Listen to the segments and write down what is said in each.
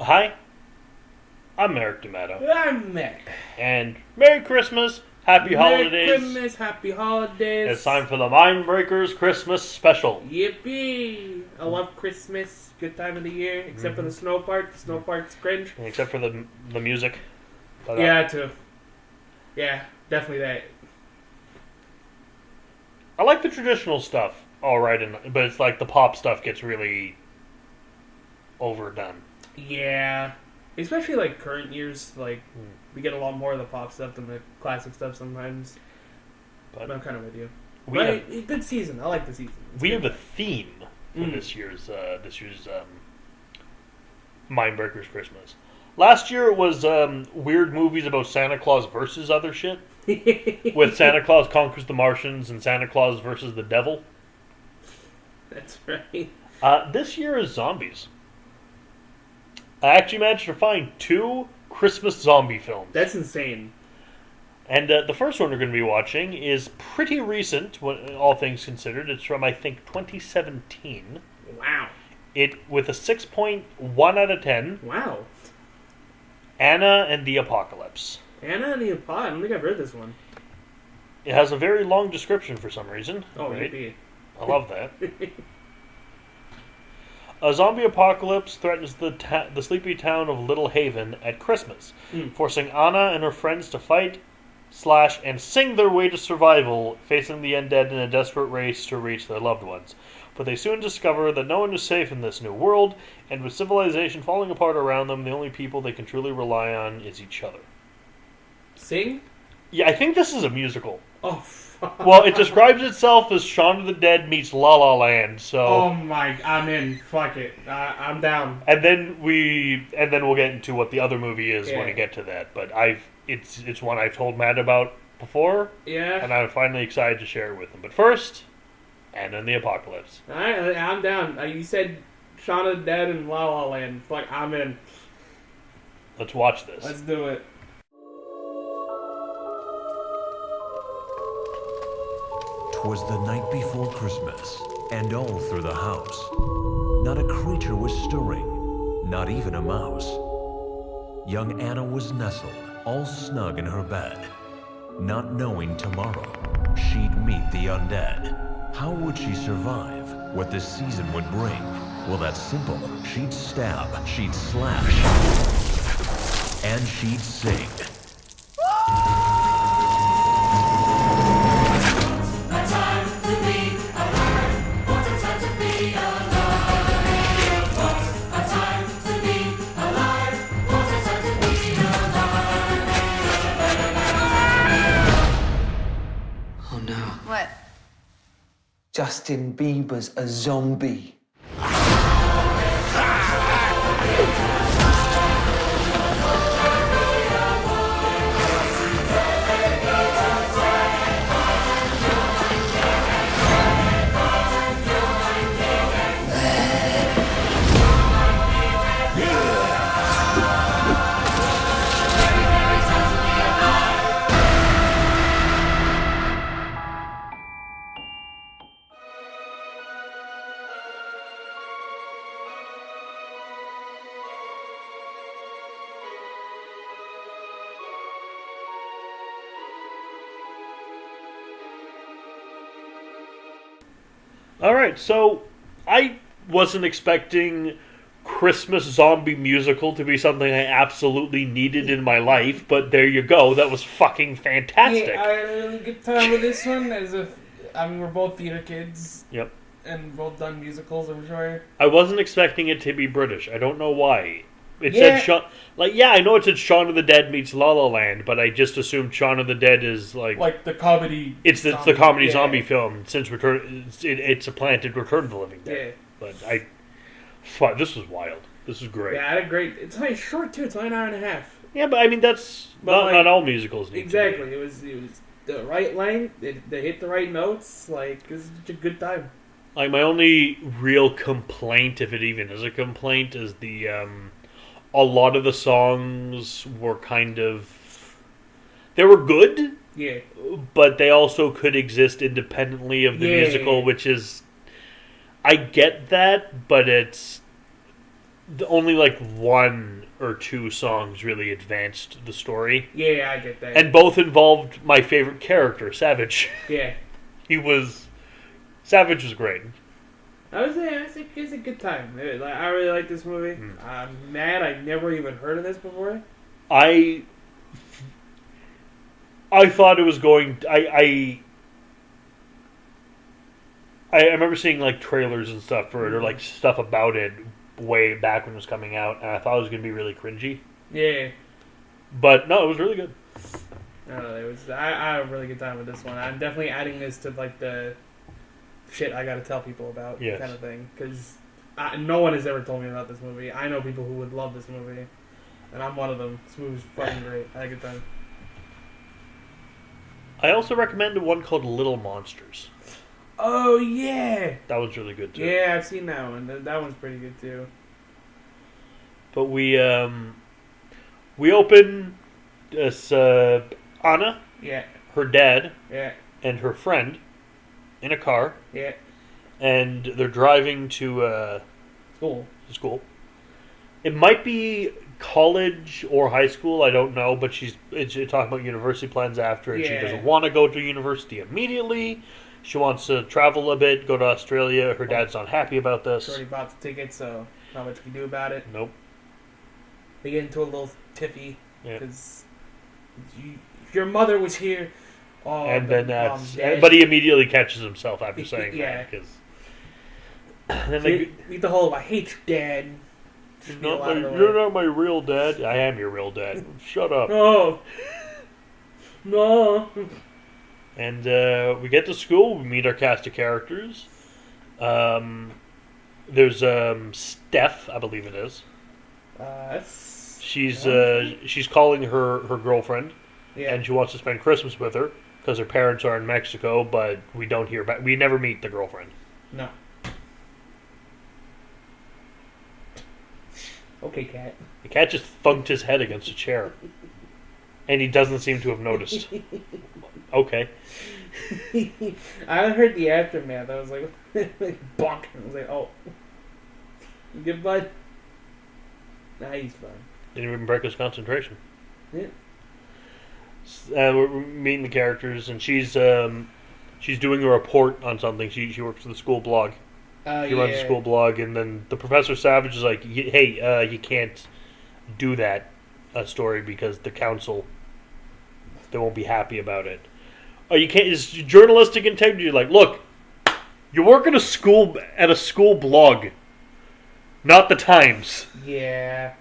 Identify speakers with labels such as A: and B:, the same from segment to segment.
A: Hi, I'm Eric D'Amato.
B: I'm Matt.
A: And Merry Christmas, Happy Holidays.
B: Merry Christmas, Happy Holidays.
A: It's time for the Mindbreakers Christmas Special.
B: Yippee! I love Christmas. Good time of the year, except for the snow part. The snow part's cringe.
A: Except for the music. But,
B: Yeah, too. Yeah, definitely that.
A: I like the traditional stuff, alright, but it's like the pop stuff gets really overdone.
B: Yeah. Especially like current years, like we get a lot more of the pop stuff than the classic stuff sometimes. But I'm kind of with you. Good season. I like the season.
A: We have a theme for this year's Mindbreakers Christmas. Last year it was weird movies about Santa Claus versus other shit. With Santa Claus Conquers the Martians and Santa Claus versus the Devil.
B: That's right.
A: This year is zombies. I actually managed to find 2 Christmas zombie films.
B: That's insane.
A: And the first one we're going to be watching is pretty recent, all things considered. It's from, I think, 2017.
B: Wow.
A: With a 6.1 out of 10.
B: Wow.
A: Anna and the Apocalypse.
B: Anna and the Apocalypse? I don't think I've heard this one.
A: It has a very long description for some reason.
B: Oh,
A: right?
B: yippee.
A: I love that. A zombie apocalypse threatens the sleepy town of Little Haven at Christmas, forcing Anna and her friends to fight, and sing their way to survival, facing the undead in a desperate race to reach their loved ones. But they soon discover that no one is safe in this new world, and with civilization falling apart around them, the only people they can truly rely on is each other.
B: Sing?
A: Yeah, I think this is a musical.
B: Oh, fuck.
A: Well, it describes itself as Shaun of the Dead meets La La Land, so...
B: Oh my, I'm in. Fuck it. I'm down.
A: And then we'll get into what the other movie is when we get to that. But it's one I've told Matt about before.
B: Yeah.
A: And I'm finally excited to share it with him. But first, Anna and the Apocalypse.
B: Alright, I'm down. You said Shaun of the Dead and La La Land. Fuck, I'm in.
A: Let's watch this.
B: Let's do it.
C: "'Twas the night before Christmas, and all through the house, not a creature was stirring, not even a mouse. Young Anna was nestled, all snug in her bed, not knowing tomorrow she'd meet the undead. How would she survive? What this season would bring? Well, that's simple. She'd stab, she'd slash, and she'd sing.
D: What?
E: Justin Bieber's a zombie.
A: Alright, so I wasn't expecting Christmas zombie musical to be something I absolutely needed in my life, but there you go. That was fucking fantastic.
B: Yeah, I had a really good time with this one. We're both theater kids.
A: Yep.
B: And both done musicals, I'm sure.
A: I wasn't expecting it to be British. I don't know why. It said I know it said Shaun of the Dead meets La La Land, but I just assumed Shaun of the Dead is like
B: the comedy.
A: It's the comedy zombie film since it's a planted Return of the Living Dead.
B: Yeah.
A: But this was wild. This is great.
B: Yeah, I had a great. It's like short too. It's like an hour and a half.
A: Yeah, but I mean that's not all musicals need
B: exactly.
A: to be.
B: It was the right length. They hit the right notes. Like it was such a good time.
A: Like my only real complaint, if it even is a complaint, is the a lot of the songs were they were good.
B: Yeah.
A: But they also could exist independently of the musical, which is... I get that, but only like one or two songs really advanced the story.
B: Yeah, I get that.
A: And both involved my favorite character, Savage.
B: Yeah.
A: Savage was great.
B: It's a good time. I really like this movie. I'm mad I never even heard of this before.
A: I thought it was going... I remember seeing like trailers and stuff for it, or like stuff about it way back when it was coming out, and I thought it was going to be really cringy.
B: Yeah.
A: But no, it was really good.
B: I had a really good time with this one. I'm definitely adding this to like the shit I got to tell people about kind of thing, because no one has ever told me about this movie. I know people who would love this movie, and I'm one of them. This movie's fucking great. I had a good time.
A: I also recommend one called Little Monsters.
B: Oh, yeah!
A: That was really good, too.
B: Yeah, I've seen that one. That one's pretty good, too.
A: But we open this Anna, her dad, and her friend in a car.
B: Yeah.
A: And they're driving to school. It might be college or high school, I don't know, but she's talking about university plans after, and she doesn't want to go to university immediately. She wants to travel a bit, go to Australia. Her dad's not happy about this.
B: She already bought the ticket, so not much you can do about it.
A: Nope.
B: They get into a little tiffy because if your mother was here,
A: and then but he immediately catches himself after saying that, because
B: meet the whole "I hate your dad."
A: You're not my real dad. I am your real dad. Shut up.
B: No.
A: And we get to school. We meet our cast of characters. There's Steph, I believe it is. She's calling her girlfriend, and she wants to spend Christmas with her because her parents are in Mexico. But we don't hear back. We never meet the girlfriend.
B: No. Okay, cat.
A: The cat just thunked his head against a chair, and he doesn't seem to have noticed. Okay.
B: I heard the aftermath. I was like, bonk. I was like, oh. You good, bud? Nah, he's fine.
A: Didn't even break his concentration.
B: Yeah.
A: We're meeting the characters, and she's doing a report on something. She works for the school blog. She runs a school blog, and then the Professor Savage is like, hey, you can't do that story because the council, they won't be happy about it. Oh, you can't. It's journalistic integrity. Like, look, you work at a school blog, not the Times.
B: Yeah.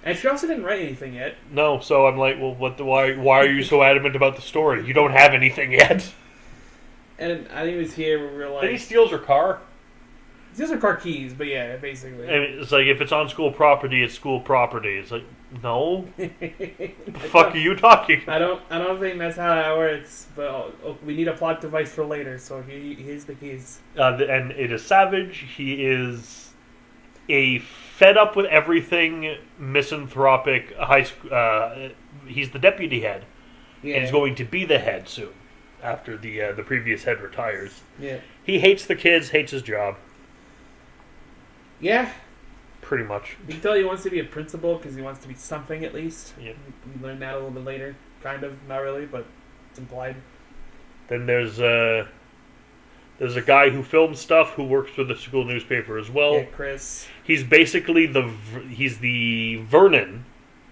B: And she also didn't write anything yet.
A: No, so I'm like, well, why are you so adamant about the story? You don't have anything yet.
B: And I think it was here where we were like...
A: Then he steals her car.
B: He steals her car keys, but yeah, basically.
A: And it's like, if it's on school property, it's school property. It's like, no. The fuck are you talking about?
B: I don't think that's how that works, but we need a plot device for later, so here's the keys.
A: And it is Savage. He is a fed up with everything misanthropic high school... he's the deputy head. Yeah. And he's going to be the head soon, after the previous head retires.
B: Yeah.
A: He hates the kids, hates his job.
B: Yeah.
A: Pretty much.
B: You can tell he wants to be a principal because he wants to be something at least.
A: Yeah.
B: We learn that a little bit later. Kind of. Not really, but it's implied.
A: Then there's a guy who films stuff who works for the school newspaper as well.
B: Yeah, Chris.
A: He's basically he's the Vernon.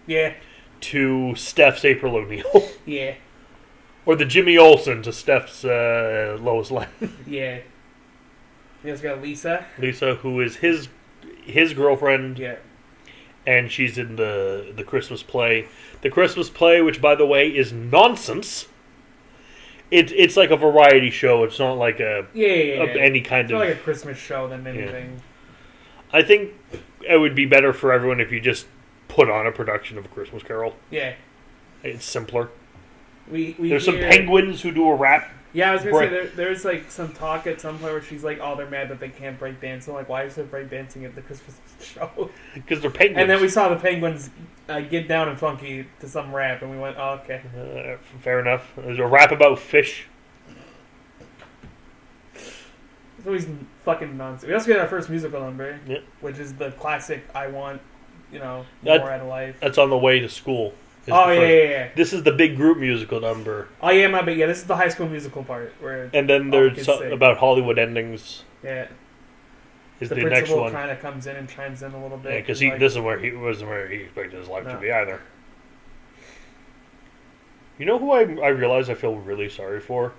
B: Yeah.
A: To Steph's April O'Neil.
B: Yeah.
A: Or the Jimmy Olsen to Steph's Lois Lane.
B: Yeah. He also got Lisa.
A: Lisa, who is his girlfriend.
B: Yeah.
A: And she's in the Christmas play. The Christmas play, which, by the way, is nonsense. It's like a variety show. It's not like any kind
B: of... It's more like a Christmas show than anything.
A: Yeah. I think it would be better for everyone if you just put on a production of A Christmas Carol.
B: Yeah.
A: It's simpler.
B: There's
A: some penguins who do a rap.
B: Yeah, I was going to say, there's like some talk at some point where she's like, oh, they're mad that they can't break dance. I'm like, why is there break dancing at the Christmas show?
A: Because they're penguins.
B: And then we saw the penguins get down and funky to some rap, and we went, oh, okay.
A: Fair enough. There's a rap about fish.
B: It's always fucking nonsense. We also get our first musical number,
A: which
B: is the classic "I Want, more out of life."
A: That's on the way to school.
B: Oh yeah.
A: This is the big group musical number.
B: Oh yeah, my bad. Yeah, this is the High School Musical part
A: and then there's about Hollywood endings.
B: Yeah.
A: Is
B: the
A: next one.
B: principal kind of comes in and chimes in a little bit.
A: Yeah, because this is where he wasn't where he expected his life to be either. You know who I realize I feel really sorry for?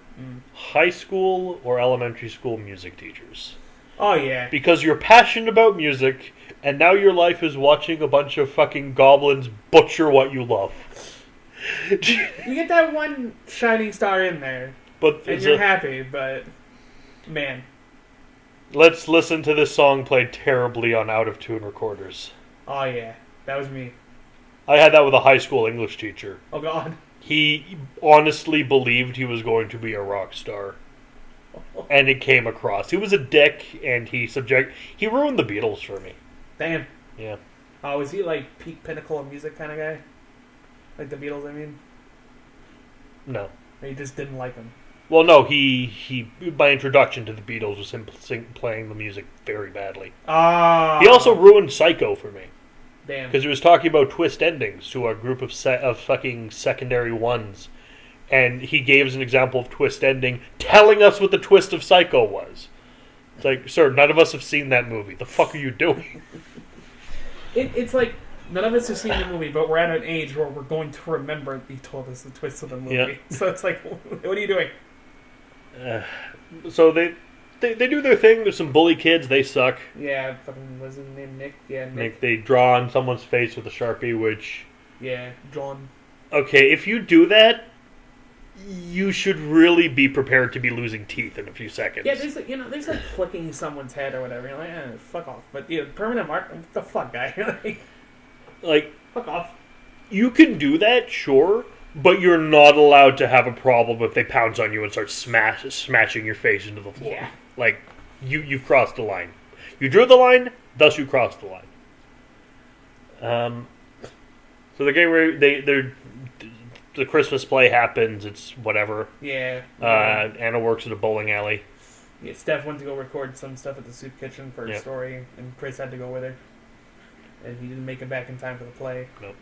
A: High school or elementary school music teachers.
B: Oh, yeah.
A: Because you're passionate about music, and now your life is watching a bunch of fucking goblins butcher what you love.
B: You get that one shining star in there, and you're happy, but, man.
A: Let's listen to this song played terribly on out-of-tune recorders.
B: Oh, yeah. That was me.
A: I had that with a high school English teacher.
B: Oh, God.
A: He honestly believed he was going to be a rock star. And it came across. He was a dick, and he ruined the Beatles for me.
B: Damn.
A: Yeah.
B: Oh, was he like peak pinnacle of music kind of guy? Like the Beatles, I mean?
A: No.
B: Or you just didn't like him?
A: Well, no, he my introduction to the Beatles was him playing the music very badly.
B: Ah.
A: He also ruined Psycho for me.
B: Damn.
A: Because he was talking about twist endings to a group of fucking secondary ones. And he gave us an example of twist ending, telling us what the twist of Psycho was. It's like, sir, none of us have seen that movie. The fuck are you doing?
B: It's like, none of us have seen the movie, but we're at an age where we're going to remember he told us the twist of the movie.
A: Yeah.
B: So it's like, what are you doing?
A: So they do their thing. There's some bully kids. They suck.
B: Yeah, fucking, was his name Nick? Yeah, Nick.
A: They draw on someone's face with a Sharpie, which...
B: Yeah, John.
A: Okay, if you do that, you should really be prepared to be losing teeth in a few seconds.
B: Yeah, there's like flicking someone's head or whatever. You're like, fuck off. But permanent mark, what the fuck, guy?
A: like,
B: fuck off.
A: You can do that, sure, but you're not allowed to have a problem if they pounce on you and start smashing your face into the floor.
B: Yeah.
A: Like, you've crossed the line. You drew the line, thus you crossed the line. So they're getting ready. The Christmas play happens. It's whatever.
B: Yeah.
A: Anna works at a bowling alley.
B: Yeah, Steph went to go record some stuff at the soup kitchen for her story, and Chris had to go with her. And he didn't make it back in time for the play.
A: Nope.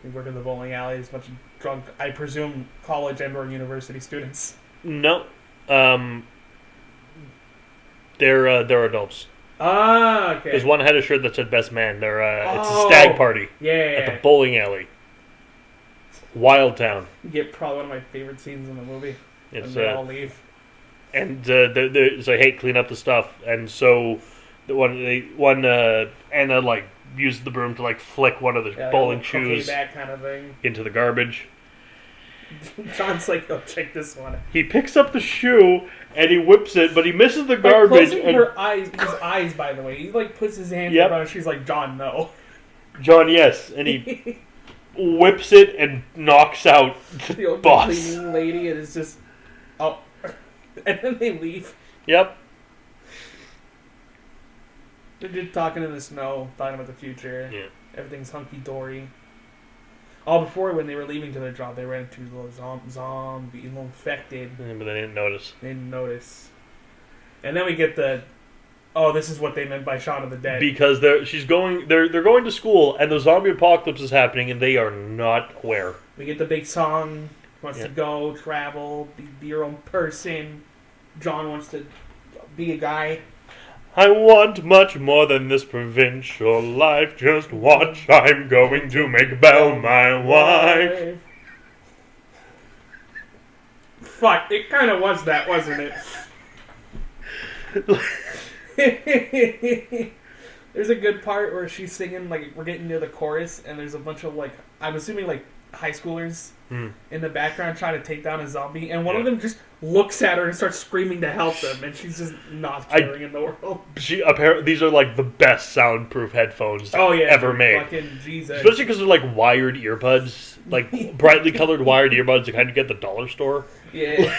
B: He worked in the bowling alley. There's a bunch of drunk, I presume, college and or university students.
A: No. They're adults.
B: Ah, okay.
A: Because one had a shirt that said "Best Man." It's a stag party.
B: Yeah.
A: At the bowling alley. Wild Town.
B: You get probably one of my favorite scenes in the movie.
A: It's,
B: when they all leave.
A: And they say, "Hey, clean up the stuff." And so, Anna like used the broom to like flick one of the bowling shoes
B: bag kind of thing
A: into the garbage.
B: John's like, "Oh, check this one."
A: He picks up the shoe and he whips it, but he misses the garbage.
B: And his eyes, by the way, he like puts his hand up on it. She's like, "John, no."
A: John, yes, and he whips it and knocks out the
B: old
A: boss.
B: Cleaning lady, and it's just and then they leave.
A: Yep.
B: They're just talking in the snow, talking about the future.
A: Yeah.
B: Everything's hunky dory. Oh, before when they were leaving to their job, they ran into little zombie, little infected.
A: Yeah, but they didn't notice.
B: And then we get this is what they meant by Shaun of the Dead.
A: Because they're going to school and the zombie apocalypse is happening and they are not aware.
B: We get the big song. Wants to go, travel, be your own person. John wants to be a guy.
A: I want much more than this provincial life. Just watch, I'm going to make Belle my wife.
B: Fuck, it kind of was that, wasn't it? There's a good part where she's singing, like, we're getting near the chorus, and there's a bunch of, like, I'm assuming, like, high schoolers in the background trying to take down a zombie, and one of them just looks at her and starts screaming to help them, and she's just not caring in the world.
A: These are like the best soundproof headphones ever made.
B: Fucking Jesus.
A: Especially because they're like wired earbuds, like brightly colored wired earbuds that kind of get the dollar store.
B: Yeah.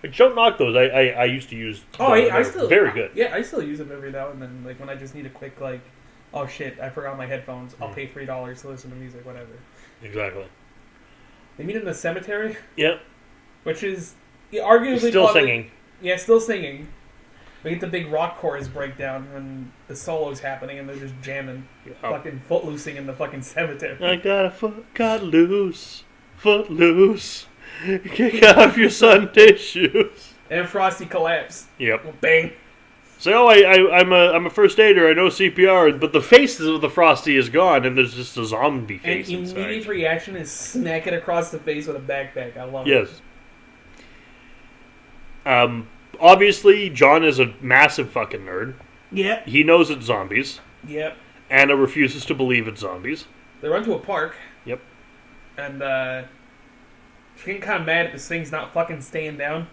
A: Like, don't knock those. I used to use.
B: I still
A: very good.
B: Yeah, I still use them every now and then. Like when I just need a quick oh shit, I forgot my headphones. I'll pay $3 to listen to music, whatever.
A: Exactly.
B: They meet in the cemetery.
A: Yep.
B: Which is arguably
A: still singing.
B: Yeah, still singing. We get the big rock chorus breakdown when the solo's happening and they're just jamming. Fucking footloosing in the fucking cemetery.
A: I got a foot loose. Kick off your Sunday shoes.
B: And Frosty collapse.
A: Yep.
B: Bang.
A: So I'm a first aider. I know CPR, but the faces of the Frosty is gone, and there's just a zombie face
B: and
A: inside.
B: immediate reaction is snack it across the face with a backpack. I love it.
A: Yes. Obviously, John is a massive fucking nerd.
B: Yep.
A: He knows it's zombies.
B: Yep.
A: Anna refuses to believe it's zombies.
B: They run to a park.
A: Yep.
B: And she's getting kind of mad at this thing's not fucking staying down.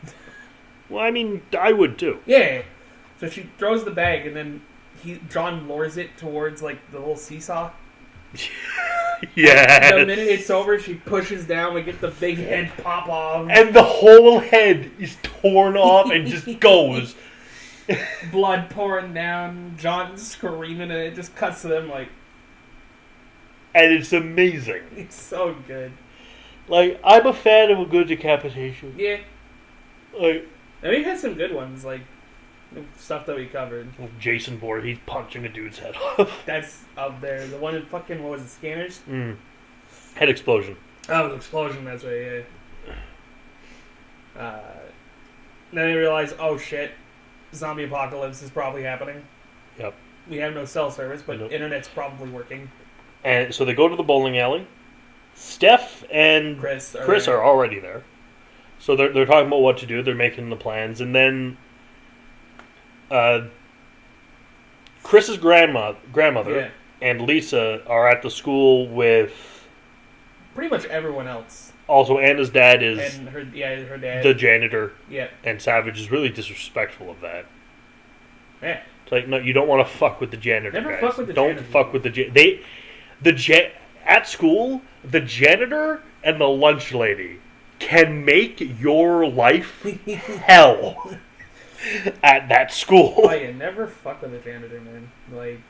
A: Well, I mean, I would too.
B: Yeah. So she throws the bag, and then John lures it towards like the little seesaw.
A: Yeah.
B: The minute it's over, she pushes down. We get the big head pop off,
A: and the whole head is torn off and just goes.
B: Blood pouring down. John screaming, and it just cuts to them like.
A: And it's amazing.
B: It's so good.
A: Like, I'm a fan of a good decapitation.
B: Yeah.
A: Like,
B: and we've had some good ones, like stuff that we covered.
A: Jason Bourne, he's punching a dude's head off.
B: That's up there. The one in fucking, what was it, Scanners?
A: Head explosion.
B: Oh, the explosion, that's right, yeah. Then they realize, oh shit, zombie apocalypse is probably happening.
A: Yep.
B: We have no cell service, but internet's probably working.
A: And so they go to the bowling alley. Steph and Chris are already there. So they're talking about what to do. They're making the plans. And then Chris's grandmother and Lisa are at the school with
B: pretty much everyone else.
A: Also, Anna's dad is
B: and her dad,
A: the janitor.
B: Yeah,
A: and Savage is really disrespectful of that.
B: Yeah,
A: it's like, no, you don't want to fuck with the janitor.
B: Never
A: guys.
B: fuck with the
A: don't
B: janitor.
A: Fuck with at school. The janitor and the lunch lady can make your life hell. At that school.
B: Oh yeah, never fuck with a janitor, man. Like,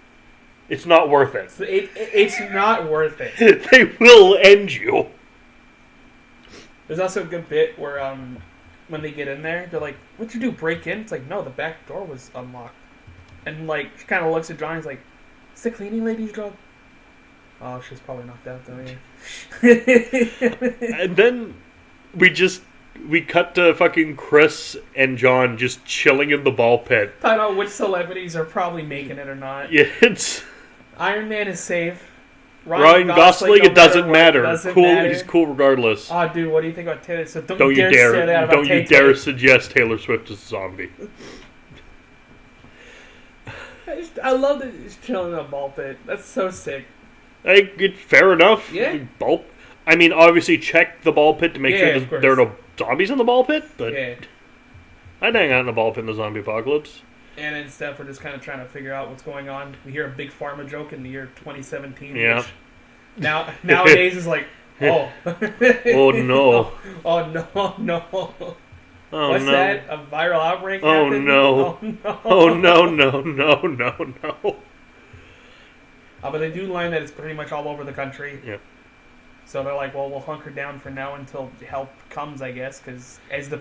A: it's not worth it.
B: It's not worth it.
A: They will end you.
B: There's also a good bit where when they get in there, they're like, "What'd you do? Break in?" It's like, no, the back door was unlocked. And like, she kind of looks at Johnny, he's like, "Is the cleaning lady's job?" Oh, she's probably knocked out though. Yeah.
A: And then we cut to fucking Chris and John just chilling in the ball pit.
B: Talking about which celebrities are probably making it or not.
A: Yeah, it's...
B: Iron Man is safe.
A: Ryan Gosling, it doesn't matter.
B: Matter.
A: He's cool regardless.
B: Oh, dude, what do you think about Taylor Swift?
A: Don't you dare suggest Taylor Swift is a zombie.
B: I love that he's chilling in a ball pit. That's so sick.
A: It's fair enough.
B: Yeah.
A: I mean, obviously check the ball pit to make sure there are no zombies in the ball pit, but I'd hang out in the ball pit in the zombie apocalypse.
B: Anna and Steph are just kind of trying to figure out what's going on. We hear a big pharma joke in the year 2017.
A: Yeah.
B: Nowadays is like, oh.
A: Oh no.
B: Oh no.
A: Oh,
B: what's
A: no.
B: that? A viral outbreak?
A: Oh
B: happened?
A: no.
B: Oh no.
A: Oh no.
B: But they do learn that it's pretty much all over the country.
A: Yeah.
B: So they're like, well, we'll hunker down for now until help comes, I guess, because as the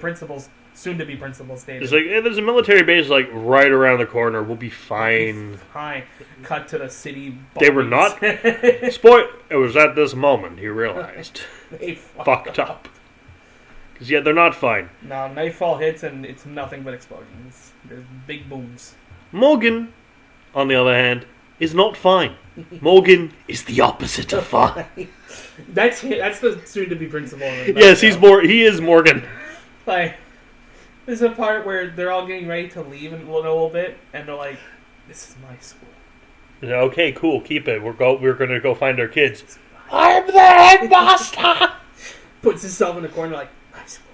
B: soon-to-be principal stated.
A: It's like, hey, there's a military base like right around the corner. We'll be fine.
B: Fine. Cut to the city.
A: They were not. Spoil. It was at this moment he realized.
B: They
A: fucked up. Because they're not fine.
B: No, nightfall hits and it's nothing but explosions. There's big booms.
A: Morgan, on the other hand, is not fine. Morgan is the opposite of fine.
B: That's the soon-to-be principal.
A: Yes, he is Morgan.
B: Like, there's a part where they're all getting ready to leave in a little bit, and they're like, "This is my school."
A: Okay, cool, keep it. We're gonna go find our kids. I'm the headmaster.
B: Puts himself in the corner like, my school.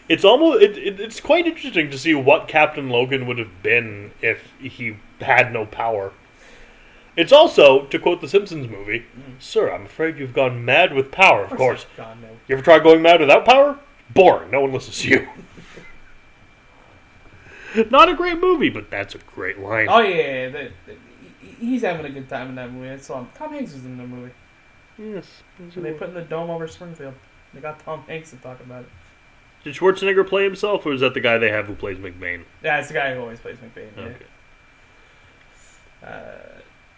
A: It's almost it's quite interesting to see what Captain Logan would have been if he had no power. It's also, to quote the Simpsons movie, "Sir, I'm afraid you've gone mad with power." Of course.
B: God, no.
A: You ever try going mad without power? Boring. No one listens to you. Not a great movie, but that's a great line.
B: Oh yeah. He's having a good time in that movie. I saw him. Tom Hanks was in the movie.
A: Yes.
B: So they put in the dome over Springfield. They got Tom Hanks to talk about it.
A: Did Schwarzenegger play himself, or is that the guy they have who plays McBain?
B: Yeah, it's the guy who always plays McBain.
A: Okay.
B: Yeah.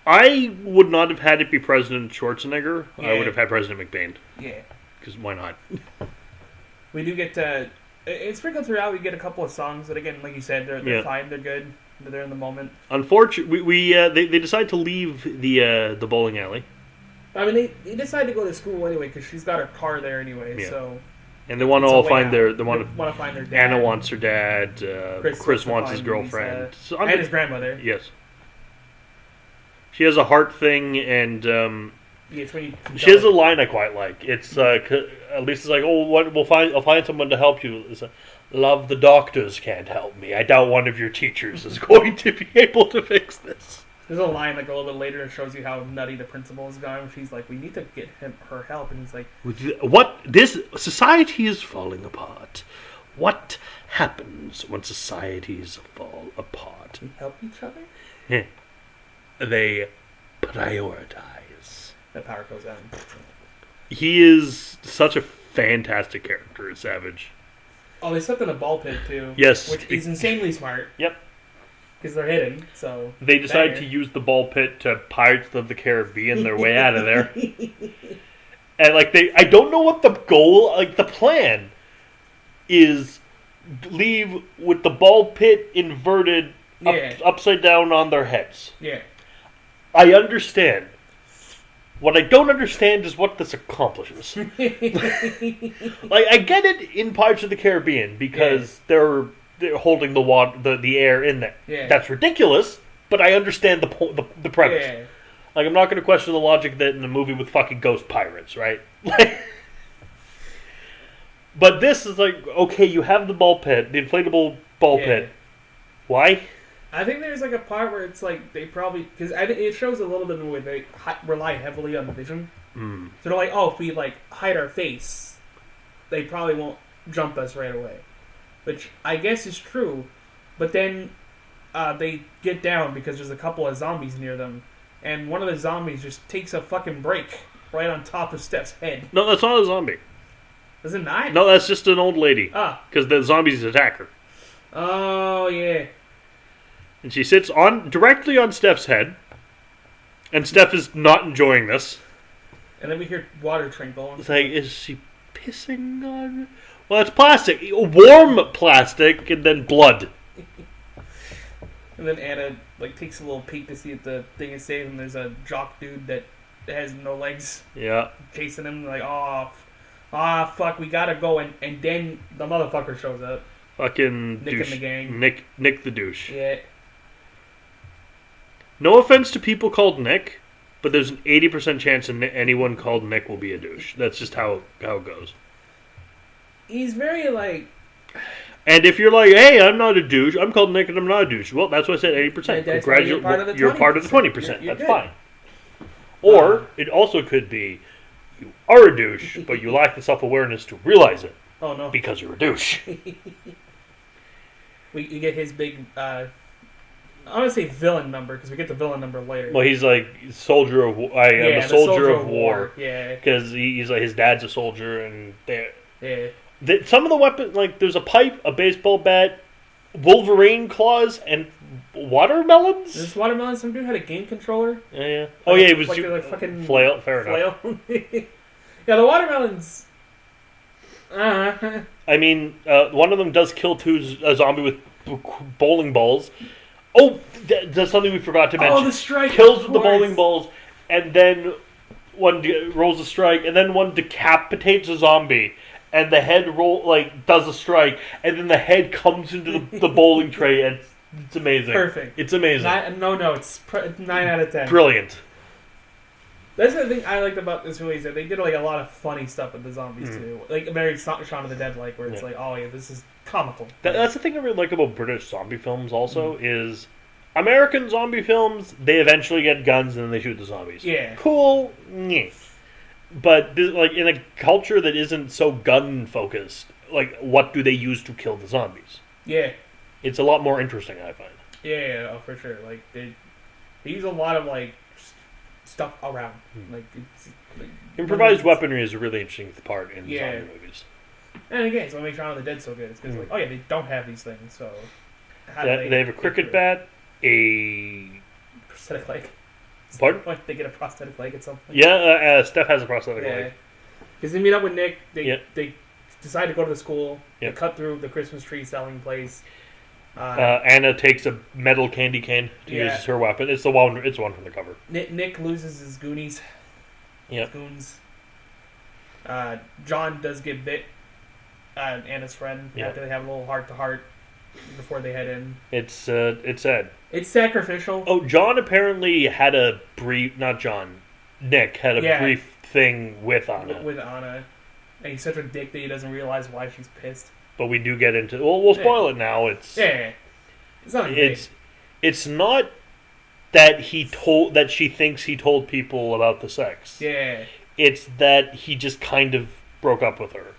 A: I would not have had it be President Schwarzenegger. Yeah. I would have had President McBain.
B: Yeah.
A: Because why not?
B: We do get to... It's sprinkled throughout. We get a couple of songs that, again, like you said, they're fine, they're good, they're in the moment.
A: Unfortunately, they decide to leave the bowling alley.
B: I mean, they decide to go to school anyway because she's got her car there anyway. So,
A: and they want to all find their. They
B: want to find their dad.
A: Anna wants her dad. Chris wants his girlfriend,
B: and his grandmother.
A: Yes. She has a heart thing, and she has a line I quite like. It's at least it's like, oh, what I'll find someone to help you. It's love, the doctors can't help me. I doubt one of your teachers is going to be able to fix this.
B: There's a line like a little bit later that shows you how nutty the principal is going. She's like, we need to get her help, and he's like,
A: what? This society is falling apart. What happens when societies fall apart?
B: We help each other?
A: They prioritize.
B: The power goes down.
A: He is such a fantastic character as Savage.
B: Oh, they slept in a ball pit too.
A: Yes.
B: Which is insanely smart.
A: Yep.
B: Because they're hidden, so...
A: They decide to use the ball pit to Pirates of the Caribbean their way out of there. And, I don't know what the goal, the plan is leave with the ball pit inverted upside down on their heads.
B: Yeah.
A: I understand. What I don't understand is what this accomplishes. I get it in Pirates of the Caribbean because they're holding the air in there.
B: Yeah.
A: That's ridiculous, but I understand the premise.
B: Yeah.
A: I'm not going to question the logic that in a movie with fucking ghost pirates, right? But this is okay, you have the ball pit, the inflatable ball pit. Why?
B: I think there's a part where it's they probably... Because it shows a little bit in the way they rely heavily on the vision.
A: Mm.
B: So they're like, oh, if we hide our face, they probably won't jump us right away. Which I guess is true, but then they get down because there's a couple of zombies near them, and one of the zombies just takes a fucking break right on top of Steph's head.
A: No, that's not a zombie.
B: Is it not?
A: No, that's just an old lady. Because the zombies attack her.
B: Oh, yeah.
A: And she sits directly on Steph's head, and Steph is not enjoying this.
B: And then we hear water trickle.
A: It's is she pissing on... Well, it's plastic. Warm plastic, and then blood.
B: And then Anna, takes a little peek to see if the thing is safe, and there's a jock dude that has no legs.
A: Yeah.
B: Chasing him, fuck, we gotta go. And then the motherfucker shows up.
A: Fucking
B: Nick
A: douche.
B: and the gang.
A: Nick the douche.
B: Yeah.
A: No offense to people called Nick, but there's an 80% chance anyone called Nick will be a douche. That's just how it goes.
B: He's very
A: And if you're hey, I'm not a douche, I'm called Nick and I'm not a douche. Well, that's why I said 80%.
B: Congratulations,
A: you're part of the 20%.
B: You're
A: that's
B: good.
A: fine. Or it also could be you are a douche, but you lack the self-awareness to realize it.
B: Oh no!
A: Because you're a douche.
B: we get his big. I want to say villain number because we get the villain number later.
A: Well, he's soldier of war. I am a soldier of war.
B: Yeah.
A: Because he's his dad's a soldier, and
B: yeah.
A: Some of the weapons, there's a pipe, a baseball bat, Wolverine claws, and watermelons.
B: This watermelon. Some dude had a game controller.
A: Yeah. Oh yeah, it was
B: fucking
A: flail. Fair enough.
B: Yeah, the watermelons.
A: I mean, one of them does kill a zombie with bowling balls. Oh, that's something we forgot to mention.
B: Oh, the strike
A: kills with the bowling balls, and then one rolls a strike, and then one decapitates a zombie, and the head does a strike, and then the head comes into the bowling tray, and it's amazing.
B: Perfect.
A: It's amazing.
B: It's 9 out of 10.
A: Brilliant.
B: That's the thing I liked about this movie is that they did a lot of funny stuff with the zombies too, very Shaun of the Dead where it's oh yeah, this is comical.
A: That's the thing I really like about British zombie films. Also, is American zombie films they eventually get guns and then they shoot the zombies.
B: Yeah,
A: cool. Yeah. But in a culture that isn't so gun focused, what do they use to kill the zombies?
B: Yeah,
A: it's a lot more interesting. I find.
B: Yeah, for sure. They use a lot of stuff around.
A: Improvised weaponry is a really interesting part in zombie movies.
B: And again, so what makes Shaun of the Dead so good. It's because, they don't have these things, so...
A: They have a cricket bat, a...
B: prosthetic leg.
A: Pardon?
B: Like they get a prosthetic leg at some point.
A: Yeah, Steph has a prosthetic leg.
B: Because they meet up with Nick, they decide to go to the school, they cut through the Christmas tree selling place.
A: Anna takes a metal candy cane to use as her weapon. It's the one from the cover.
B: Nick loses his Goonies.
A: Yep.
B: His goons. John does get bit. Anna's friend after they have a little heart-to-heart before they head in.
A: It's sad.
B: It's sacrificial.
A: Oh, John apparently had a brief... Not John. Nick had a brief thing with Anna.
B: With Anna. And he's such a dick that he doesn't realize why she's pissed.
A: But we do get into... Well, we'll spoil it now. It's
B: not
A: It's not that that she thinks he told people about the sex.
B: Yeah.
A: It's that he just kind of broke up with her.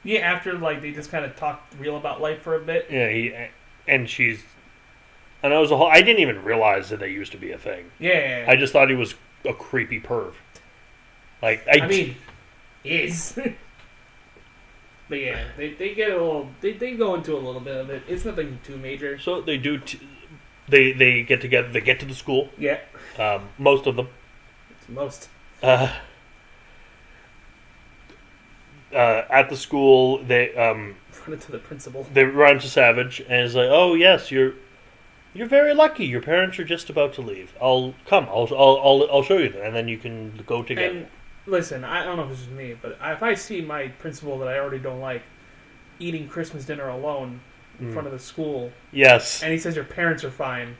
B: Yeah, after they just kind of talked real about life for a bit.
A: Yeah, and she's... And it was a whole... I didn't even realize that they used to be a thing.
B: Yeah.
A: I just thought he was a creepy perv.
B: He is. But yeah, they get a little... They go into a little bit of it. It's nothing too major.
A: So they do... They get together. They get to the school.
B: Yeah.
A: Most of them.
B: It's most.
A: At the school, they
B: run into the principal.
A: They run into Savage, and it's like, "Oh yes, you're very lucky. Your parents are just about to leave. I'll show you them, and then you can go together."
B: And listen, I don't know if this is me, but if I see my principal that I already don't like eating Christmas dinner alone in front of the school,
A: yes,
B: and he says your parents are fine,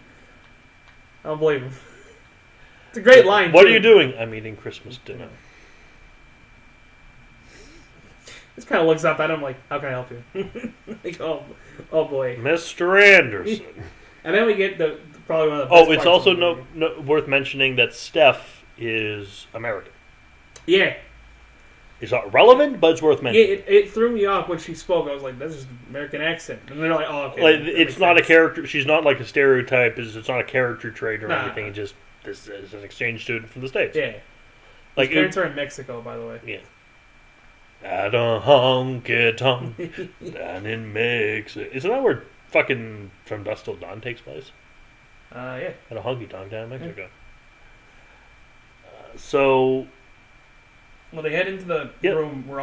B: I don't believe him. It's a great line.
A: What are you doing? I'm eating Christmas dinner.
B: This kind of looks up at him like, how can I help you? Oh boy.
A: Mr. Anderson.
B: And then we get probably one of the best
A: it's
B: parts
A: also worth mentioning that Steph is American.
B: Yeah.
A: It's not relevant, but it's worth mentioning.
B: Yeah, it threw me off when she spoke. I was like, that's just an American accent. And they're like, oh, okay.
A: It's not sense. A character. She's not like a stereotype. It's not a character trait or anything. It's just this is an exchange student from the States.
B: Yeah. His parents are in Mexico, by the way.
A: Yeah. At a honky tonk down in Mexico. Isn't that where fucking From Dusk Till Dawn takes place?
B: Yeah.
A: At a honky tonk down in Mexico. So.
B: Well, they head into the room where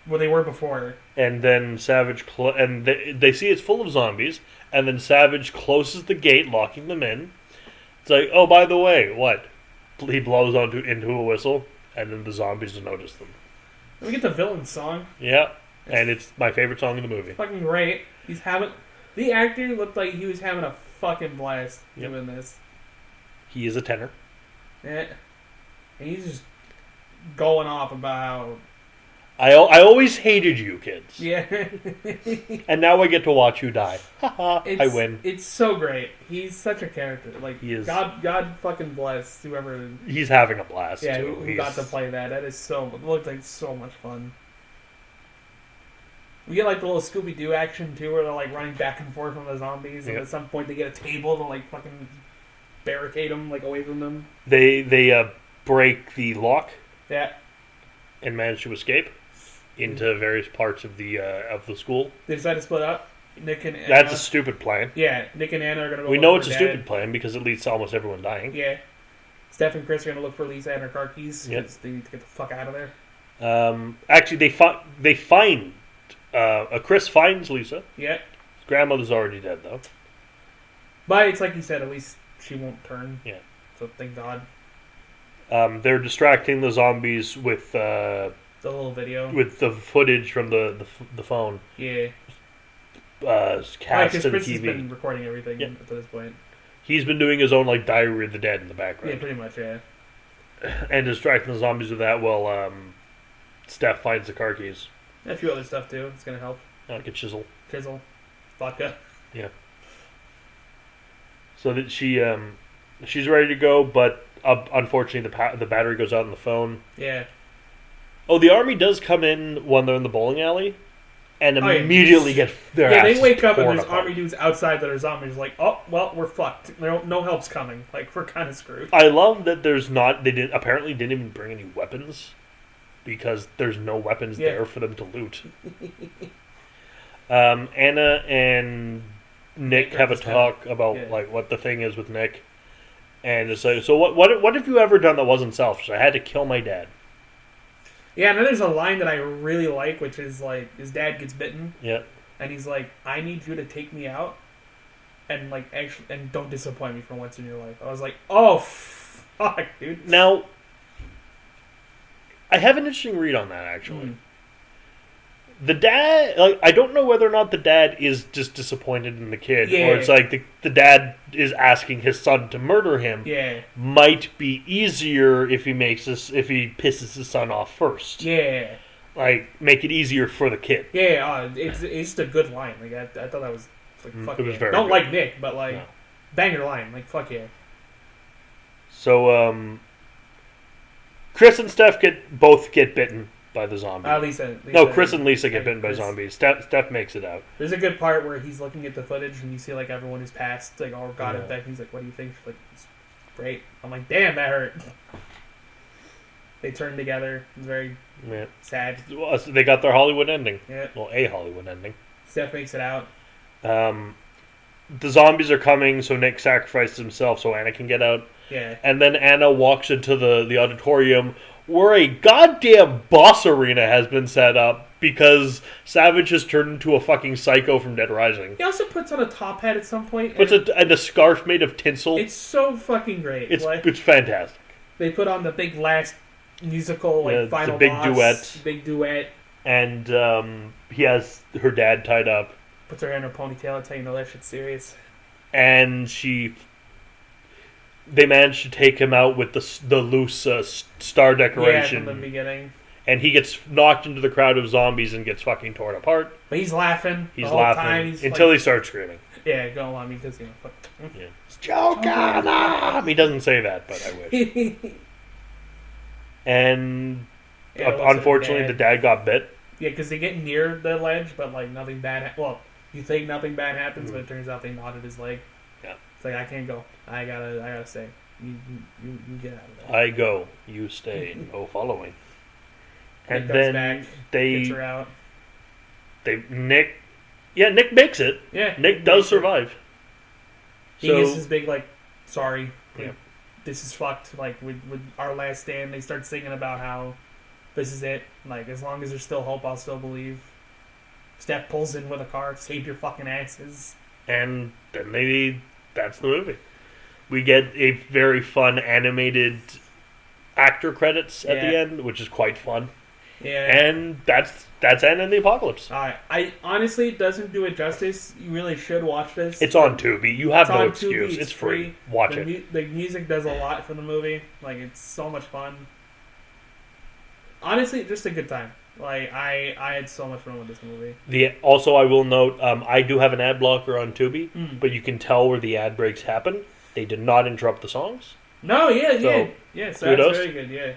B: where they were before.
A: And then Savage, and they see it's full of zombies, and then Savage closes the gate, locking them in. It's like, oh, by the way, what? He blows into a whistle, and then the zombies notice them.
B: We get the villain song.
A: Yeah, and it's my favorite song in the movie.
B: Fucking great. The actor looked like he was having a fucking blast doing this.
A: He is a tenor.
B: Yeah. And he's just going off about how...
A: I always hated you kids.
B: Yeah.
A: And now I get to watch you die. I win.
B: It's so great. He's such a character. Like,
A: he is.
B: God fucking bless whoever...
A: He's having a blast,
B: yeah,
A: too.
B: who got to play that. That is it looked like so much fun. We get, like, the little Scooby-Doo action, too, where they're, like, running back and forth from the zombies, and at some point they get a table to, like, fucking barricade them, like, away from them.
A: They break the lock.
B: Yeah.
A: And manage to escape into various parts of the school.
B: They decide to split up. Nick and Anna.
A: That's a stupid plan.
B: Yeah, Nick and Anna are going to go
A: We know it's a stupid plan because it leads to almost everyone dying.
B: Yeah. Steph and Chris are going to look for Lisa and her car keys because they need to get the fuck out of there.
A: Actually, they find... Chris finds Lisa.
B: Yeah.
A: His grandmother's already dead, though.
B: But it's like you said, at least she won't turn.
A: Yeah.
B: So thank God.
A: They're distracting the zombies with... the
B: little video.
A: With the footage from the phone.
B: Yeah.
A: Cast and
B: Chris
A: TV.
B: has been recording everything to this point.
A: He's been doing his own Diary of the Dead in the background.
B: Yeah, pretty much, yeah.
A: And distracting the zombies with that while Steph finds the car keys.
B: And a few other stuff too. It's gonna help.
A: Like a chisel.
B: Vodka.
A: Yeah. So that she's ready to go, but unfortunately the battery goes out on the phone.
B: Yeah.
A: Oh, the army does come in when they're in the bowling alley, and immediately get their asses
B: they wake up and there's
A: apart.
B: army dudes outside that are zombies. Like, oh well, we're fucked. No help's coming. Like, we're kind of screwed.
A: I love that apparently didn't even bring any weapons because there's no weapons there for them to loot. Anna and Nick have a talk about like what the thing is with Nick, and it's like, so what have you ever done that wasn't selfish? I had to kill my dad.
B: Yeah, and then there's a line that I really like, which is like his dad gets bitten.
A: Yeah.
B: And he's like, I need you to take me out, and like actually, and don't disappoint me for once in your life. I was like, oh fuck, dude.
A: Now, I have an interesting read on that actually. The dad, like, I don't know whether or not the dad is just disappointed in the kid, or it's like the dad is asking his son to murder him.
B: Yeah,
A: might be easier if he pisses his son off first.
B: Yeah,
A: like make it easier for the kid.
B: Yeah, it's just a good line. Like I thought that was like fuck. It was very don't good. Like Nick, but like banger line. Like fuck yeah.
A: So Chris and Steph both get bitten by the zombie.
B: Lisa,
A: Chris and Lisa get bitten by zombies. Steph makes it out.
B: There's a good part where he's looking at the footage and you see like everyone who's passed, like all got it back. He's like, "What do you think?" She's like, "It's great." I'm like, "Damn, that hurt." They turned together. It was very sad.
A: Well, they got their Hollywood ending.
B: Yeah.
A: Well, a Hollywood ending.
B: Steph makes it out.
A: The zombies are coming, so Nick sacrifices himself so Anna can get out.
B: Yeah.
A: And then Anna walks into the auditorium where a goddamn boss arena has been set up because Savage has turned into a fucking psycho from Dead Rising.
B: He also puts on a top hat at some point.
A: And a scarf made of tinsel.
B: It's so fucking great.
A: It's fantastic.
B: They put on the big last musical, final
A: big
B: boss. Big duet.
A: And he has her dad tied up.
B: Puts her hair in her ponytail. That's how you know that shit's serious.
A: And they managed to take him out with the loose star decoration.
B: Yeah, from the beginning.
A: And he gets knocked into the crowd of zombies and gets fucking torn apart.
B: But he's laughing.
A: He's laughing until he starts screaming.
B: Yeah, go on because fuck.
A: Yeah. It's Joker! He doesn't say that, but I wish. And unfortunately, the dad got bit.
B: Yeah, because they get near the ledge, but like nothing bad. Well, you think nothing bad happens, but it turns out they knotted his leg.
A: Yeah,
B: it's like I can't go. I gotta stay. You get out of there.
A: I go. You stay. No following. And
B: then
A: back,
B: gets her out.
A: Nick makes it.
B: Yeah,
A: Nick does survive.
B: He gets his big sorry. Yeah. This is fucked. Like with our last stand, they start singing about how this is it. Like as long as there's still hope, I'll still believe. Steph pulls in with a car, save your fucking asses.
A: And then that's the movie. We get a very fun animated actor credits at the end, which is quite fun.
B: Yeah.
A: And that's Anna and the Apocalypse.
B: I honestly, it doesn't do it justice. You really should watch this.
A: It's on Tubi. You have no excuse.
B: Tubi,
A: it's free. Watch it.
B: The music does a lot for the movie. Like, it's so much fun. Honestly, just a good time. Like, I had so much fun with this movie.
A: Also, I will note, I do have an ad blocker on Tubi, but you can tell where the ad breaks happen. They did not interrupt the songs.
B: No, yeah. So that's very good, yeah.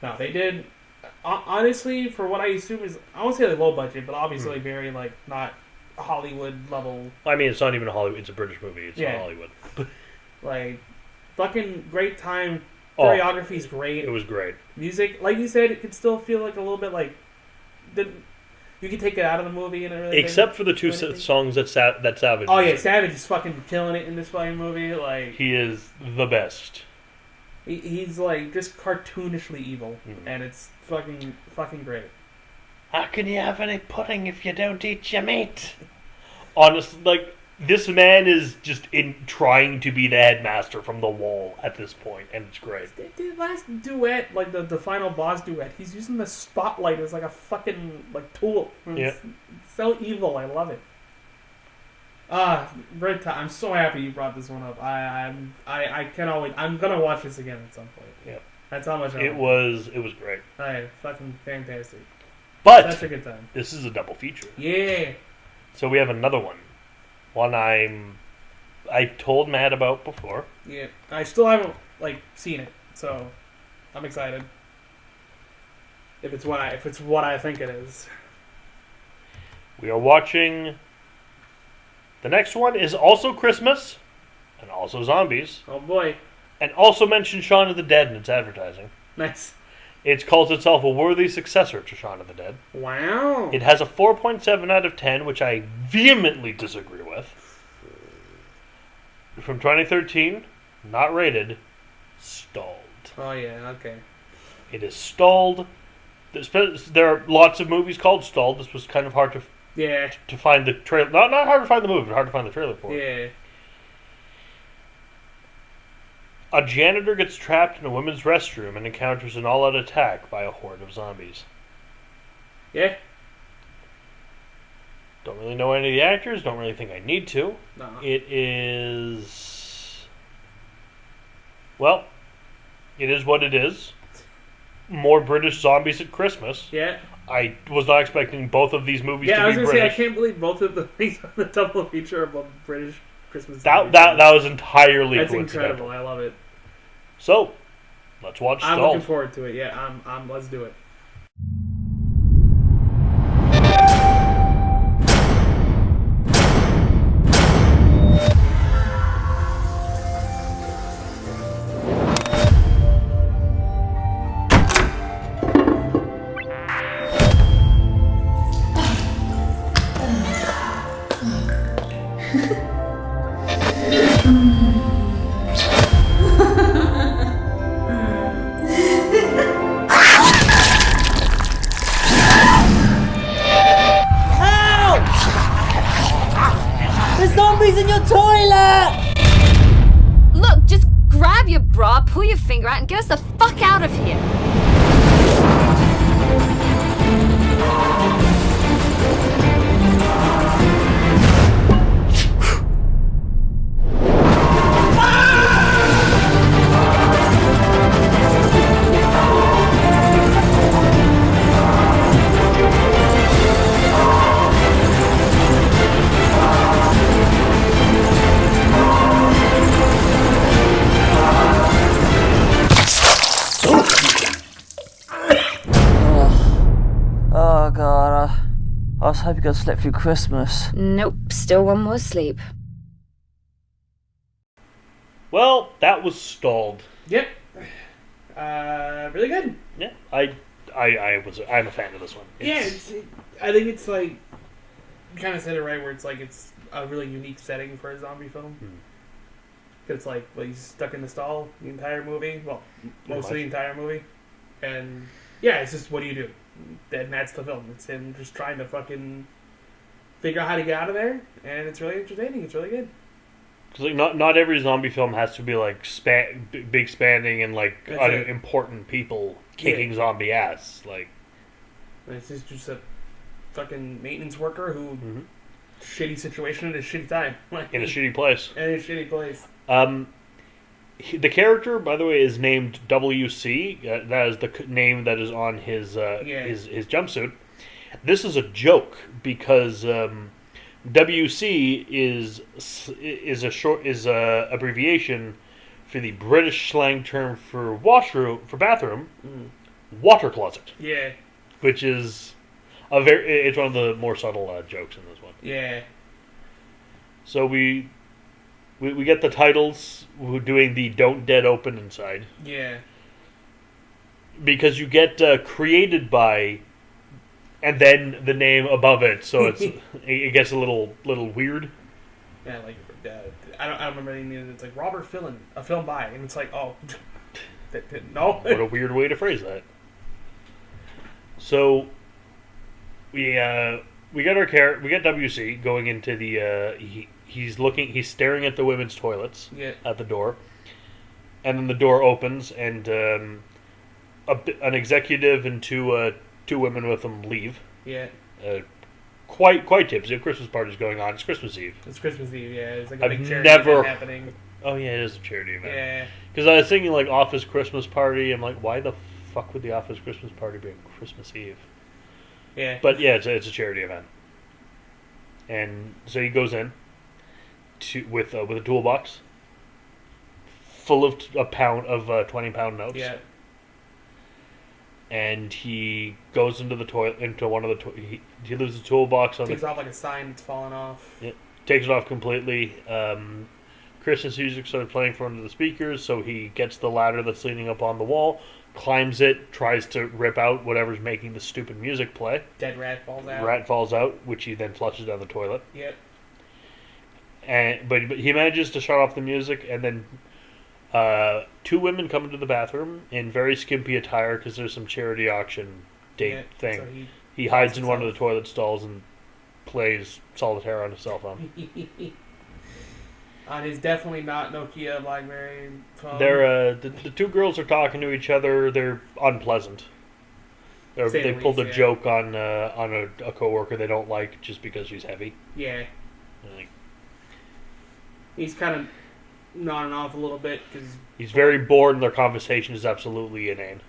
B: No, they did. Honestly, for what I assume is, I won't say low budget, but obviously very, not Hollywood level.
A: I mean, it's not even a Hollywood, it's a British movie. It's not Hollywood.
B: Fucking great time. Choreography's great.
A: It was great.
B: Music, like you said, it could still feel like a little bit you can take it out of the movie and everything.
A: Except for the two songs that Savage.
B: Oh yeah, Savage is fucking killing it in this fucking movie. Like
A: he is the best.
B: He's just cartoonishly evil, and it's fucking great.
A: How can you have any pudding if you don't eat your meat? Honestly, this man is just trying to be the headmaster from the wall at this point, and it's great.
B: The last duet, the final boss duet, he's using the spotlight as a fucking tool. It's so evil. I love it. Brett, I'm so happy you brought this one up. I cannot wait. I'm gonna watch this again at some point.
A: Yeah,
B: that's how much
A: it was great.
B: Fucking fantastic.
A: But
B: such a good time.
A: This is a double feature.
B: Yeah.
A: So we have another one. One I've told Matt about before.
B: Yeah, I still haven't seen it, so I'm excited. If it's what I think it is.
A: We are watching. The next one is also Christmas, and also zombies.
B: Oh boy!
A: And also mentions Shaun of the Dead in its advertising.
B: Nice.
A: It calls itself a worthy successor to Shaun of the Dead.
B: Wow.
A: It has a 4.7 out of 10, which I vehemently disagree with. From 2013, not rated, stalled.
B: Oh, yeah, okay.
A: It is stalled. There are lots of movies called Stalled. This was kind of hard to find the trailer. Not hard to find the movie, but hard to find the trailer for it.
B: Yeah.
A: A janitor gets trapped in a women's restroom and encounters an all-out attack by a horde of zombies.
B: Yeah.
A: Don't really know any of the actors. Don't really think I need to.
B: No.
A: It is... Well, it is what it is. More British zombies at Christmas.
B: Yeah.
A: I was not expecting both of these movies to be British.
B: Yeah, I was going to say, I can't believe both of the things on the double feature of British Christmas.
A: That was entirely
B: That's
A: coincidental.
B: incredible. I love it.
A: So, let's watch Stalled.
B: I'm looking forward to it. Yeah, let's do it.
F: In your toilet!
G: Look, just grab your bra, pull your finger out, and get us the fuck out of here.
F: Oh God, I was hoping I'd sleep through Christmas.
G: Nope, still one more sleep.
A: Well, that was Stalled.
B: Yep. Really good.
A: Yeah, I'm a fan of this one.
B: I think it's like, you kind of said it right, where it's like it's a really unique setting for a zombie film. Because it's like, well, he's stuck in the stall the entire movie. Well, most of the entire movie. And yeah, it's just, what do you do? And that's the film. It's him just trying to fucking figure out how to get out of there, and it's really entertaining. It's really good.
A: Because like not every zombie film has to be like big spanning and like important people kicking zombie ass. Like,
B: it's just a fucking maintenance worker who shitty situation at a shitty time,
A: in a shitty place. The character, by the way, is named WC. That is the name that is on his jumpsuit. This is a joke because WC is a abbreviation for the British slang term for bathroom, water closet.
B: Yeah,
A: which is it's one of the more subtle jokes in this one.
B: Yeah.
A: So we get the titles doing the Don't Dead Open inside.
B: Yeah.
A: Because you get created by, and then the name above it, so it gets a little weird.
B: Yeah, like I don't remember anything. It's like Robert Fillen, a film by, and it's like, oh, no.
A: What a weird way to phrase that. So we get WC going into the he's staring at the women's toilets at the door, and then the door opens and an executive and two women with him leave.
B: Yeah.
A: Quite tipsy. A Christmas party's going on. It's Christmas Eve.
B: It's Christmas Eve. Yeah, it's like a big charity event happening.
A: Oh yeah, it is a charity event.
B: Yeah.
A: Because I was thinking like Office Christmas party. I'm like, why the fuck would the Office Christmas party be on Christmas Eve?
B: Yeah.
A: But yeah, it's a charity event. And so he goes in with a toolbox full of a pound of 20-pound notes.
B: Yeah.
A: And he goes into the toilet, into one of the he leaves the toolbox on.
B: Takes off like a sign that's fallen off.
A: Yeah, takes it off completely. Christmas music started playing from one of the speakers, so he gets the ladder that's leaning up on the wall, climbs it, tries to rip out whatever's making the stupid music play.
B: Dead rat falls out.
A: Rat falls out, which he then flushes down the toilet.
B: Yep.
A: But he manages to shut off the music, and then two women come into the bathroom in very skimpy attire because there's some charity auction date thing. So he hides in one of the toilet stalls and plays solitaire on his cell phone.
B: On his definitely not Nokia BlackBerry phone.
A: They're the two girls are talking to each other. They're unpleasant. They pulled a joke on a coworker they don't like just because she's heavy.
B: Yeah. He's kind of nodding off a little bit because
A: he's very bored, and their conversation is absolutely inane.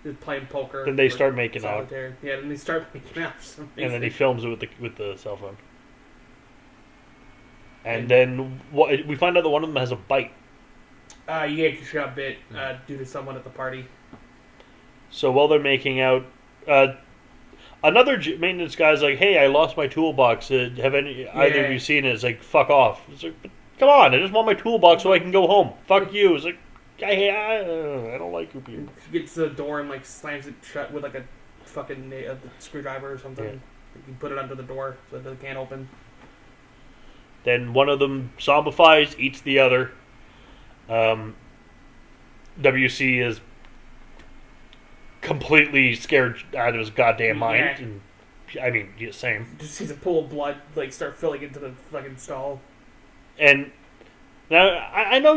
B: Just playing poker.
A: Then they start making
B: solitaire. Out. Yeah, then they start making out.
A: And then he films it with the cell phone. And then we find out that one of them has a bite.
B: Yeah, because she got bit due to someone at the party.
A: So while they're making out, another maintenance guy's like, "Hey, I lost my toolbox. Have either of you seen it?" It's like, "Fuck off." It's like, "Come on, I just want my toolbox so I can go home." Fuck you. It's like, I don't like you people.
B: She gets to the door and slams it shut with a fucking screwdriver or something. Yeah. You put it under the door so that it can't open.
A: Then one of them zombifies, eats the other. WC is completely scared out of his goddamn mind. And I mean, same.
B: Just sees a pool of blood start filling into the fucking stall.
A: And now I know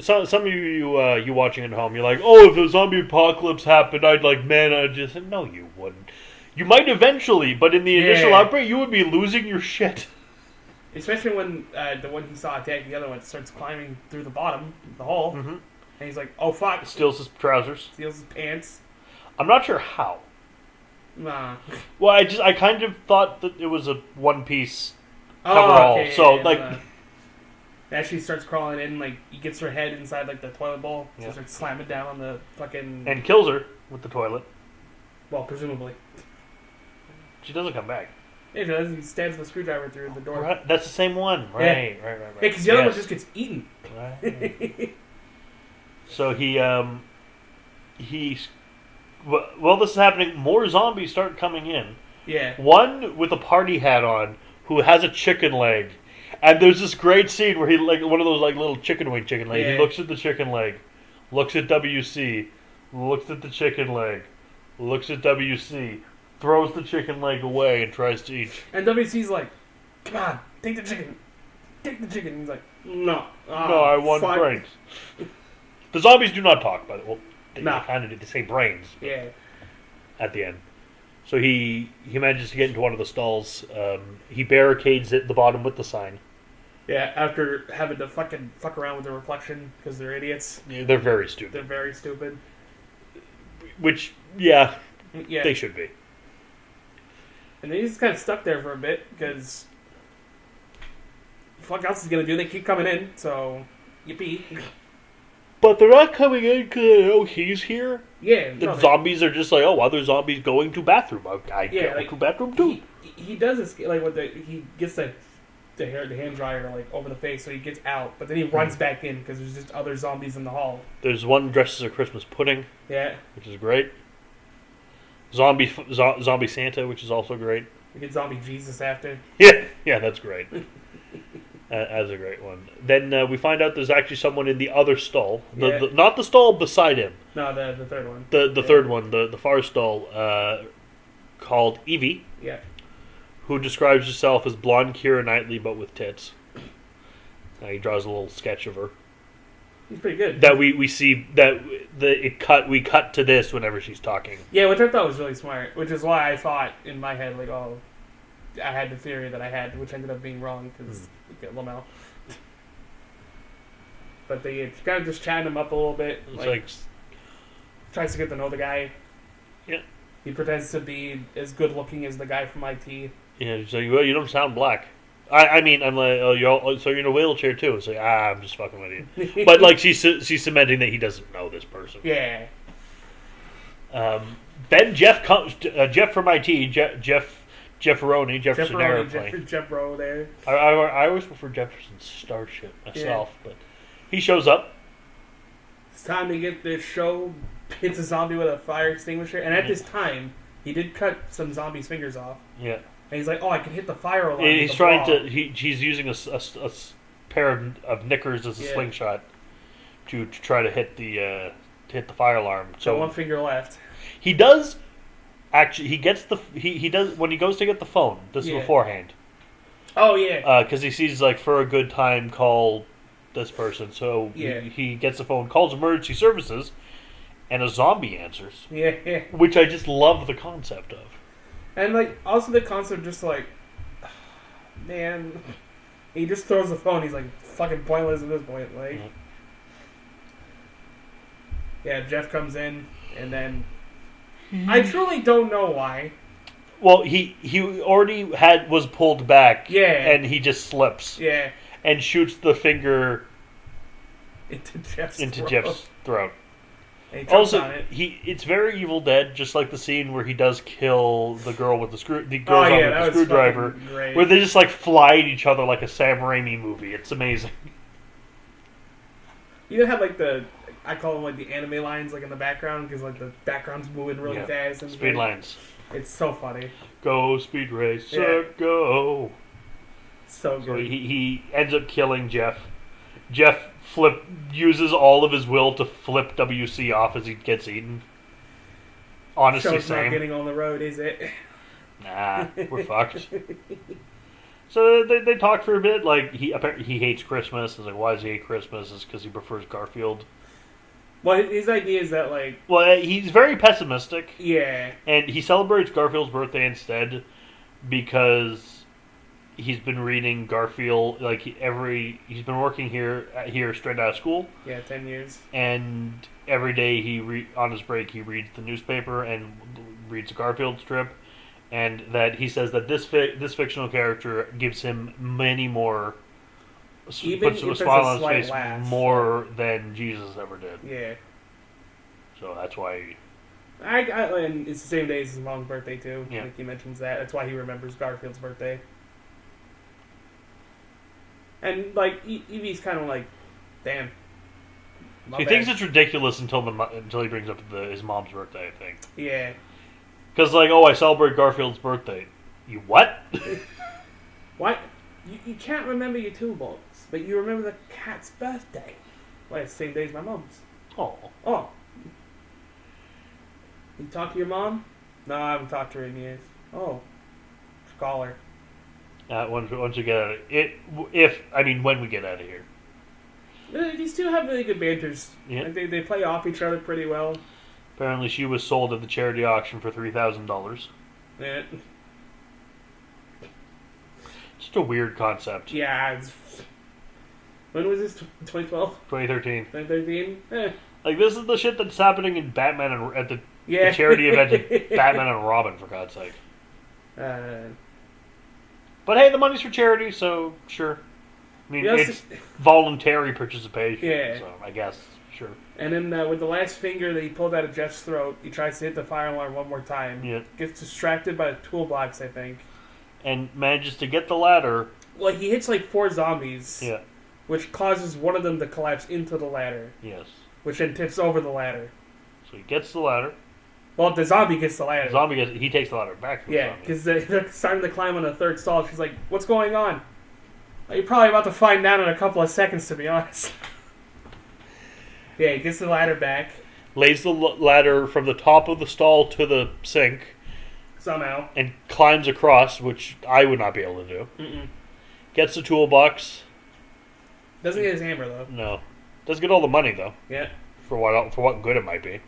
A: some of you watching at home, you're like, "Oh, if a zombie apocalypse happened, I'd just..." No, you wouldn't. You might eventually, but in the initial outbreak, you would be losing your shit.
B: Especially when the one he saw attack the other one starts climbing through the bottom, the hole, and he's like, "Oh fuck!"
A: Steals his trousers.
B: Steals his pants.
A: I'm not sure how.
B: Nah.
A: Well, I kind of thought that it was a one-piece coverall.
B: Okay,
A: so
B: as she starts crawling in, he gets her head inside the toilet bowl, so starts slamming down on the fucking
A: and kills her with the toilet.
B: Well, presumably.
A: She doesn't come back.
B: Yeah, she does. He stabs the screwdriver through the door.
A: Right. That's the same one. Right. Yeah,
B: because the other one just gets eaten.
A: Right. So while this is happening, more zombies start coming in.
B: Yeah.
A: One with a party hat on who has a chicken leg. And there's this great scene where he, one of those little chicken legs. Yeah. He looks at the chicken leg, looks at WC, looks at the chicken leg, looks at WC, throws the chicken leg away and tries to eat.
B: And WC's like, "Come on, take the chicken. Take the chicken." And he's like, "No.
A: No, I want brains." The zombies do not talk, by the way. Well, they kind of do. They say brains.
B: Yeah.
A: At the end. So he manages to get into one of the stalls. He barricades it at the bottom with the sign.
B: Yeah, after having to fucking fuck around with the reflection because they're idiots.
A: Yeah, they're very stupid.
B: They're very stupid.
A: Which, yeah, they should be.
B: And he's just kind of stuck there for a bit because fuck else is gonna do? They keep coming in, so yippee.
A: But they're not coming in because they know he's here.
B: Yeah,
A: the zombies are just like, "Oh, other zombies going to bathroom. I go to bathroom too."
B: He does this he gets the hand dryer over the face, so he gets out, but then he runs back in because there's just other zombies in the hall.
A: There's one dressed as a Christmas pudding.
B: Yeah,
A: which is great. Zombie Santa, which is also great.
B: We get zombie Jesus after.
A: Yeah, that's great. That's a great one. Then we find out there's actually someone in the other stall, not the stall beside him.
B: No, the third one.
A: The third one, the far stall, called Evie.
B: Yeah.
A: Who describes herself as blonde Keira Knightley, but with tits. He draws a little sketch of her.
B: He's pretty good.
A: That we see that we cut to this whenever she's talking.
B: Yeah, which I thought was really smart. Which is why I thought in my head I had the theory that I had, which ended up being wrong because Lamel. But they kind of just chatting him up a little bit. Tries to get to know the guy.
A: Yeah.
B: He pretends to be as good looking as the guy from IT.
A: Yeah, so you don't sound black. I mean, I'm like, so you're in a wheelchair too. It's like, I'm just fucking with you. But she's cementing that he doesn't know this person.
B: Yeah.
A: Then Jeff from IT, Jefferoni, Jefferson Airplane.
B: Jeff Rowe there.
A: I always prefer Jefferson Starship myself, but he shows up.
B: it's time to get this show. Hits a zombie with a fire extinguisher, and at this time, he did cut some zombies' fingers off.
A: Yeah.
B: And he's like, "Oh, I can hit the fire alarm."
A: He's trying to. He's using a pair of knickers as a slingshot to try to hit the fire alarm. So
B: one finger left.
A: He does. Actually, he gets he does when he goes to get the phone. This is beforehand.
B: Oh yeah.
A: Because he sees like, for a good time, call this person. So he gets the phone, calls emergency services, and a zombie answers.
B: Yeah.
A: Which I just love the concept of.
B: And like also the concept, just like, man, he just throws the phone. He's like fucking pointless at this point. Like, Jeff comes in, and then I truly don't know why. Well,
A: he already was pulled back.
B: Yeah.
A: And he just slips.
B: Yeah.
A: And shoots the finger
B: into Jeff's
A: throat.
B: And he
A: also,
B: on it.
A: It's very Evil Dead, just like the scene where he does kill the girl with the screwdriver, where they just like fly at each other like a Sam Raimi movie. It's amazing.
B: You have like I call them like the anime lines, like in the background, because like the background's moving really fast. And
A: speed lines.
B: It's so funny.
A: Go Speed Racer, go.
B: So good.
A: So he ends up killing Jeff. Jeff uses all of his will to flip WC off as he gets eaten. Honestly,
B: Show's not getting on the road, is it?
A: Nah, we're fucked. So they talk for a bit. Like he hates Christmas. It's like, why does he hate Christmas? It's because he prefers Garfield.
B: Well, his idea is that like...
A: Well, he's very pessimistic.
B: Yeah.
A: And he celebrates Garfield's birthday instead because he's been reading Garfield, like he's been working here straight out of school.
B: Yeah, 10 years.
A: And every day on his break he reads the newspaper and reads a Garfield strip, and that he says that this fictional character gives him many more, puts a smile on his face more than Jesus ever did.
B: Yeah.
A: So that's why.
B: And it's the same day as his mom's birthday too.
A: Yeah.
B: Like he mentions that. That's why he remembers Garfield's birthday. And like Evie's kind of like, damn.
A: He thinks it's ridiculous until he brings up his mom's birthday, I think.
B: Yeah.
A: Because like, I celebrate Garfield's birthday. You what?
B: What? You can't remember your toolbox, but you remember the cat's birthday. Well, it's the same day as my mom's. Oh. You talk to your mom? No, I haven't talked to her in years. Oh. Call her.
A: Once we get out of when we get out of here.
B: These two have really good banters.
A: Yeah.
B: Like they play off each other pretty well.
A: Apparently she was sold at the charity auction for $3,000.
B: Yeah.
A: Just a weird concept.
B: Yeah. When was this? 2012?
A: 2013.
B: 2013?
A: Like, this is the shit that's happening in Batman at the charity event of Batman and Robin, for God's sake. But hey, the money's for charity, so sure. I mean, it's voluntary participation, so I guess, sure.
B: And then with the last finger that he pulled out of Jeff's throat, he tries to hit the fire alarm one more time.
A: Yeah.
B: Gets distracted by the toolbox, I think.
A: And manages to get the ladder.
B: Well, he hits like 4 zombies.
A: Yeah.
B: Which causes one of them to collapse into the ladder.
A: Yes.
B: Which then tips over the ladder.
A: So he gets the ladder.
B: Well, the zombie gets the ladder.
A: He takes the ladder back from the zombie.
B: Because they're starting to climb on the 3rd stall. She's like, what's going on? Well, you're probably about to find out in a couple of seconds, to be honest. Yeah, he gets the ladder back.
A: Lays the ladder from the top of the stall to the sink.
B: Somehow.
A: And climbs across, which I would not be able to do.
B: Mm-mm.
A: Gets the toolbox.
B: Doesn't get his hammer, though.
A: No. Does get all the money, though.
B: Yeah.
A: For what good it might be.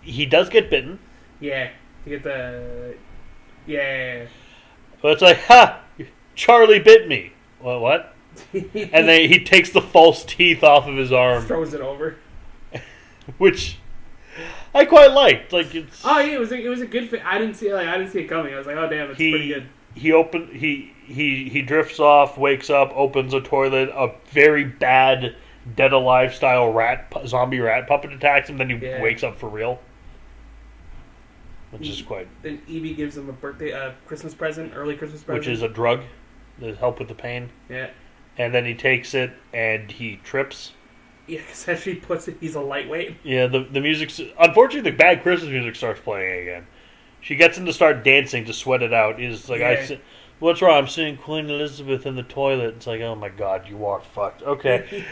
A: He does get bitten.
B: Yeah. You get the... Yeah.
A: But it's like, ha! Charlie bit me. Well, what? And then he takes the false teeth off of his arm.
B: Throws it over.
A: Which I quite liked. Like, it's...
B: Oh, yeah, it was a good fit. I didn't see it coming. I was like, oh, damn, it's pretty good.
A: He drifts off, wakes up, opens a toilet, a very bad Dead Alive style zombie rat puppet attacks him, then he wakes up for real. Which is quite...
B: Then Evie gives him a Christmas present, early Christmas present.
A: Which is a drug that help with the pain.
B: Yeah.
A: And then he takes it and he trips.
B: Yeah, because as she puts it, he's a lightweight.
A: Yeah, the music's... Unfortunately, the bad Christmas music starts playing again. She gets him to start dancing to sweat it out. He's like, what's wrong? I'm seeing Queen Elizabeth in the toilet. It's like, oh my god, you are fucked. Okay.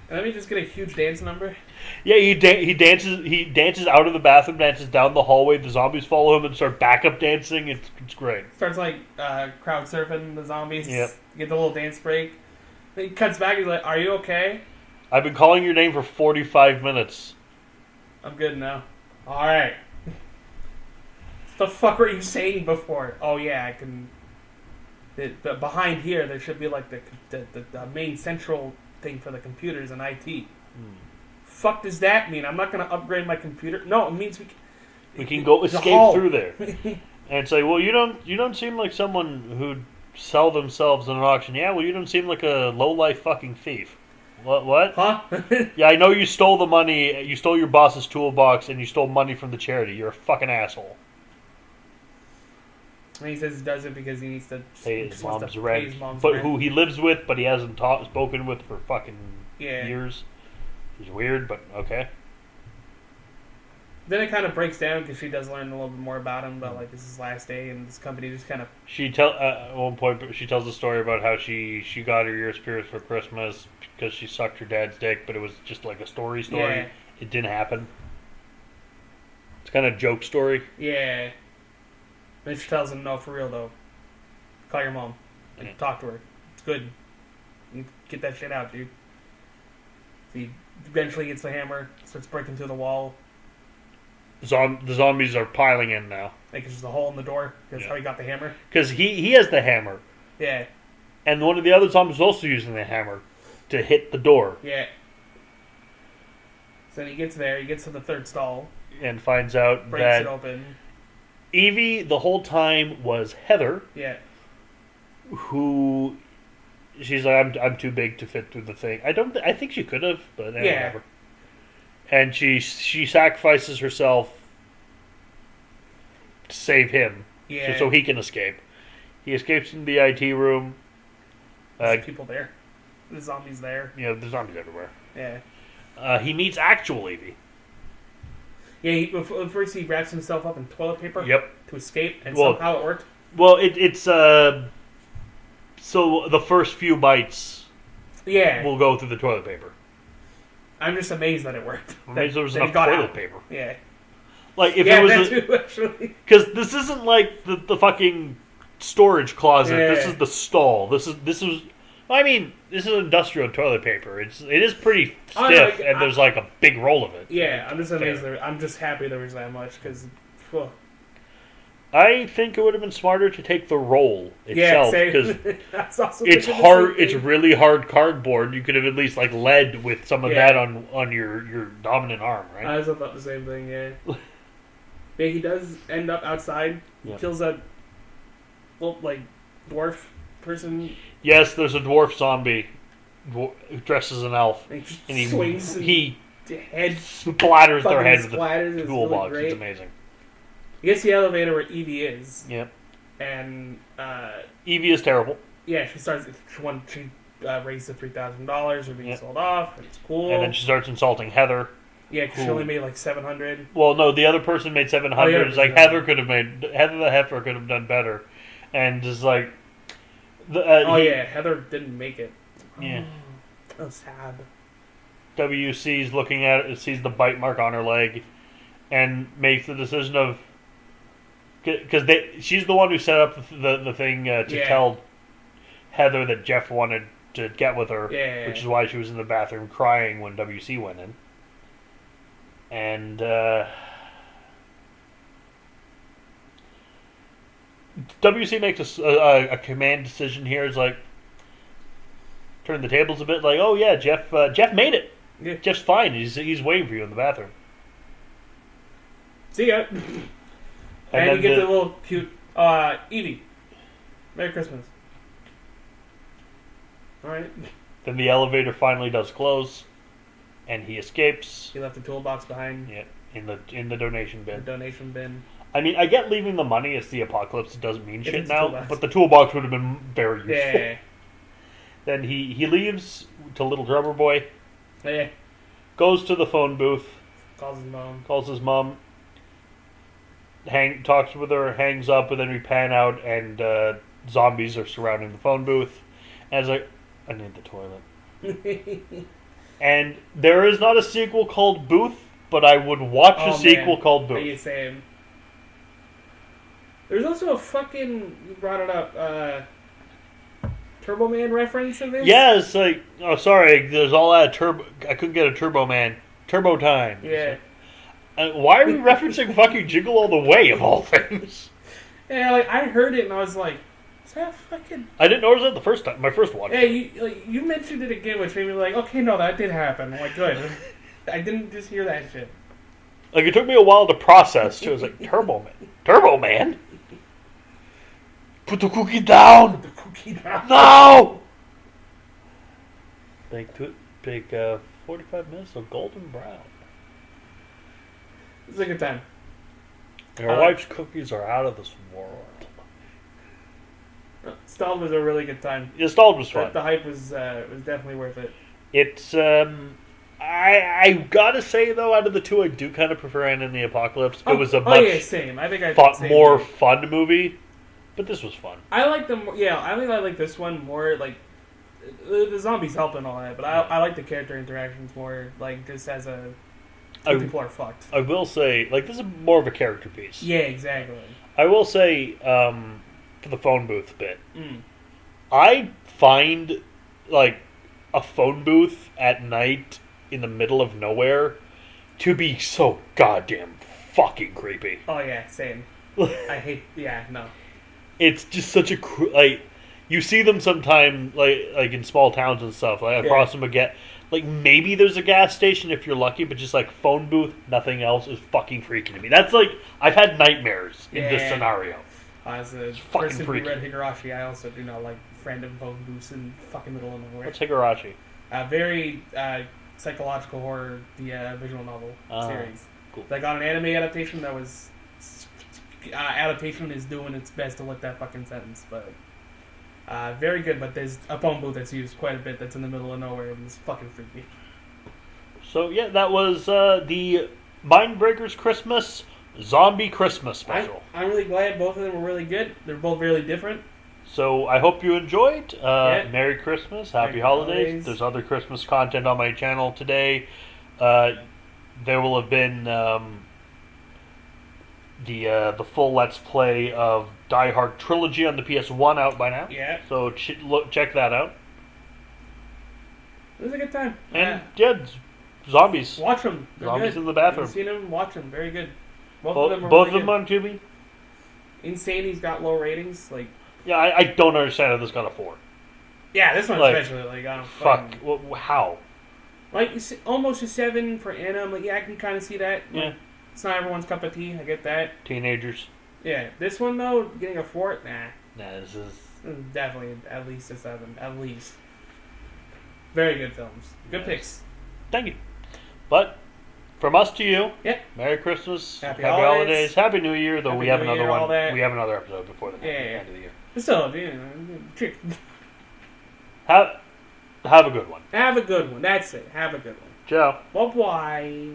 B: Let me just get a huge dance number.
A: Yeah, he dances out of the bathroom, dances down the hallway. The zombies follow him and start backup dancing. It's great.
B: Starts like crowd surfing the zombies.
A: Yep.
B: Get the little dance break. Then he cuts back. He's like, "Are you okay?"
A: I've been calling your name for 45 minutes.
B: I'm good now. All right. What the fuck were you saying before? Oh yeah, I can. The behind here, there should be like the main central thing for the computers and IT. Fuck does that mean? I'm not going to upgrade my computer. No, it means
A: we can go escape through there. And it's like, well, you don't seem like someone who'd sell themselves in an auction. Yeah, well, you don't seem like a low-life fucking thief. What?
B: Huh?
A: Yeah, I know you stole the money. You stole your boss's toolbox, and you stole money from the charity. You're a fucking asshole.
B: And he says he does it because he needs to
A: pay his mom's rent. But who he lives with, but he hasn't spoken with for fucking years. He's weird, but okay.
B: Then it kind of breaks down because she does learn a little bit more about him, about like this is his last day, and this company just kind of.
A: At one point she tells a story about how she got her ear pierced for Christmas because she sucked her dad's dick, but it was just like a story.
B: Yeah.
A: It didn't happen. It's kind of a joke story.
B: Yeah. Then she tells him, "No, for real though. Call your mom. Like, talk to her. It's good. You get that shit out, dude." He eventually gets the hammer, starts breaking through the wall.
A: The zombies are piling in now.
B: Like, there's a hole in the door. That's how he got the hammer.
A: Because he has the hammer.
B: Yeah.
A: And one of the other zombies is also using the hammer to hit the door.
B: Yeah. So then he gets there. He gets to the third stall.
A: And finds out
B: breaks it open.
A: Evie, the whole time, was Heather.
B: Yeah.
A: Who... She's like, I'm too big to fit through the thing. I think she could have, but whatever. And she sacrifices herself to save him, so he can escape. He escapes into the IT room.
B: There's people there. The zombies there.
A: Yeah, the zombies everywhere.
B: Yeah.
A: He meets actual Evie.
B: Yeah. First he wraps himself up in toilet paper.
A: Yep.
B: To escape, and somehow it worked.
A: Well, it's so the first few bites will go through the toilet paper.
B: I'm just amazed that it worked.
A: I'm amazed there was enough toilet paper.
B: Yeah.
A: Like, if it was...
B: that too, actually.
A: Because this isn't like the fucking storage closet.
B: Yeah.
A: This is the stall. This is... I mean, this is industrial toilet paper. It is pretty stiff, and there's like a big roll of it.
B: Yeah, I'm just amazed. I'm just happy there was that much, because...
A: I think it would have been smarter to take the roll itself, because it's hard. It's really hard cardboard. You could have at least like led with some of that on your dominant arm, right?
B: I was about the same thing. Yeah. Yeah, he does end up outside. He kills that dwarf person.
A: Yes, there's a dwarf zombie dressed as an elf,
B: and he swings.
A: He
B: head
A: splatters their head with a toolbox.
B: Really
A: it's amazing.
B: He gets the elevator where Evie is.
A: Yep.
B: And
A: Evie is terrible.
B: Yeah, she raises the $3,000 for being sold off. It's cool.
A: And then she starts insulting Heather.
B: Yeah, because she only made like $700.
A: Well, no, the other person made $700. It's like Heather the heifer could have done better, and just like.
B: Heather didn't make it.
A: Yeah.
B: Oh, sad.
A: WC's looking at it, sees the bite mark on her leg, and makes the decision of. Because she's the one who set up the thing to tell Heather that Jeff wanted to get with her, which is why she was in the bathroom crying when WC went in. And WC makes a command decision here. It's like turn the tables a bit. Like, oh yeah, Jeff made it. Yeah. Jeff's fine. He's waiting for you in the bathroom.
B: See ya. And you get the little cute Evie. Merry Christmas. Alright.
A: Then the elevator finally does close, and he escapes.
B: He left the toolbox behind.
A: Yeah, in the donation bin.
B: The donation bin.
A: I mean, I get leaving the money. It's the apocalypse. It doesn't mean shit now. But the toolbox would have been very useful.
B: Yeah.
A: Then he leaves to Little Drummer Boy.
B: Yeah.
A: Goes to the phone booth.
B: Calls his mom.
A: Talks with her, hangs up, and then we pan out, and zombies are surrounding the phone booth. And it's like, I need the toilet. And there is not a sequel called Booth, but I would watch a sequel called Booth.
B: What are you saying? There's also a fucking, you brought it up, Turbo Man reference in this?
A: Yeah, it's like, oh, sorry, there's all that Turbo, I couldn't get a Turbo Man. Turbo Time.
B: Yeah.
A: Why are we referencing fucking Jingle All the Way, of all things?
B: Yeah, like, I heard it and I was like, is that fucking...
A: I didn't notice that the first time, my first watch.
B: Yeah, you mentioned it again, which made me like, okay, no, that did happen. I'm like, good. I didn't just hear that shit.
A: Like, it took me a while to process, too. I was like, Turbo Man? Turbo Man? Put the cookie down!
B: Put the cookie down.
A: No! Bake 45 minutes of golden brown.
B: It's a good time.
A: Your wife's cookies are out of this world.
B: Stalled was a really good time.
A: Yeah, Stalled was fun.
B: The hype was definitely worth it.
A: It's, I gotta say, though, out of the two, I do kind of prefer Anna and the Apocalypse. It was a much
B: same. I think
A: more fun movie, but this was fun.
B: I like them. Yeah, I think I like this one more. Like the zombies help and all that, but I like the character interactions more. Like just as a people are fucked.
A: I will say, like, this is more of a character piece.
B: Yeah, exactly.
A: I will say, for the phone booth bit, I find like a phone booth at night in the middle of nowhere to be so goddamn fucking creepy.
B: Oh yeah, same. I hate. Yeah, no.
A: It's just such a like. You see them sometime like in small towns and stuff. Like across from like maybe there's a gas station if you're lucky, but just like phone booth, nothing else is fucking freaking to me. That's like I've had nightmares in this scenario.
B: As a person who read Higurashi, I also do not like random phone booths in fucking middle of nowhere.
A: What's Higurashi?
B: Very psychological horror, the visual novel series.
A: Cool.
B: They got an anime adaptation that was adaptation is doing its best to lick that fucking sentence, but very good. But there's a phone booth that's used quite a bit that's in the middle of nowhere and it's fucking freaky.
A: So yeah, that was the Mindbreakers Christmas Zombie Christmas special.
B: I'm really glad both of them were really good. They're both really different.
A: So I hope you enjoyed. Merry Christmas, Happy Holidays. There's other Christmas content on my channel today. There will have been the full Let's Play of Die Hard Trilogy on the PS1 out by now.
B: Yeah.
A: So check that out.
B: It was a good time.
A: And zombies.
B: Watch them. They're
A: zombies
B: good.
A: in the bathroom.
B: If you've seen them, watch them. Very good.
A: Both
B: of them
A: on Tubi.
B: Insane's got low ratings. Like.
A: Yeah, I don't understand how this got a 4.
B: Yeah, this one especially. Like, I don't
A: fuck. How?
B: Like, almost a 7 for Anna. I'm like, yeah, I can kind of see that. Like,
A: yeah.
B: It's not everyone's cup of tea. I get that.
A: Teenagers.
B: Yeah. This one, though, getting a 4, nah.
A: Nah, this is
B: definitely at least a 7. At least. Very good films. Good picks.
A: Thank you. But from us to you, Merry Christmas,
B: Happy
A: Holidays, Happy New Year. Though
B: Happy
A: we have
B: New
A: another
B: Year,
A: one.
B: all that.
A: We have another episode before the end of the year.
B: So,
A: have a good one.
B: Have a good one. That's it. Have a good one.
A: Ciao.
B: Bye bye.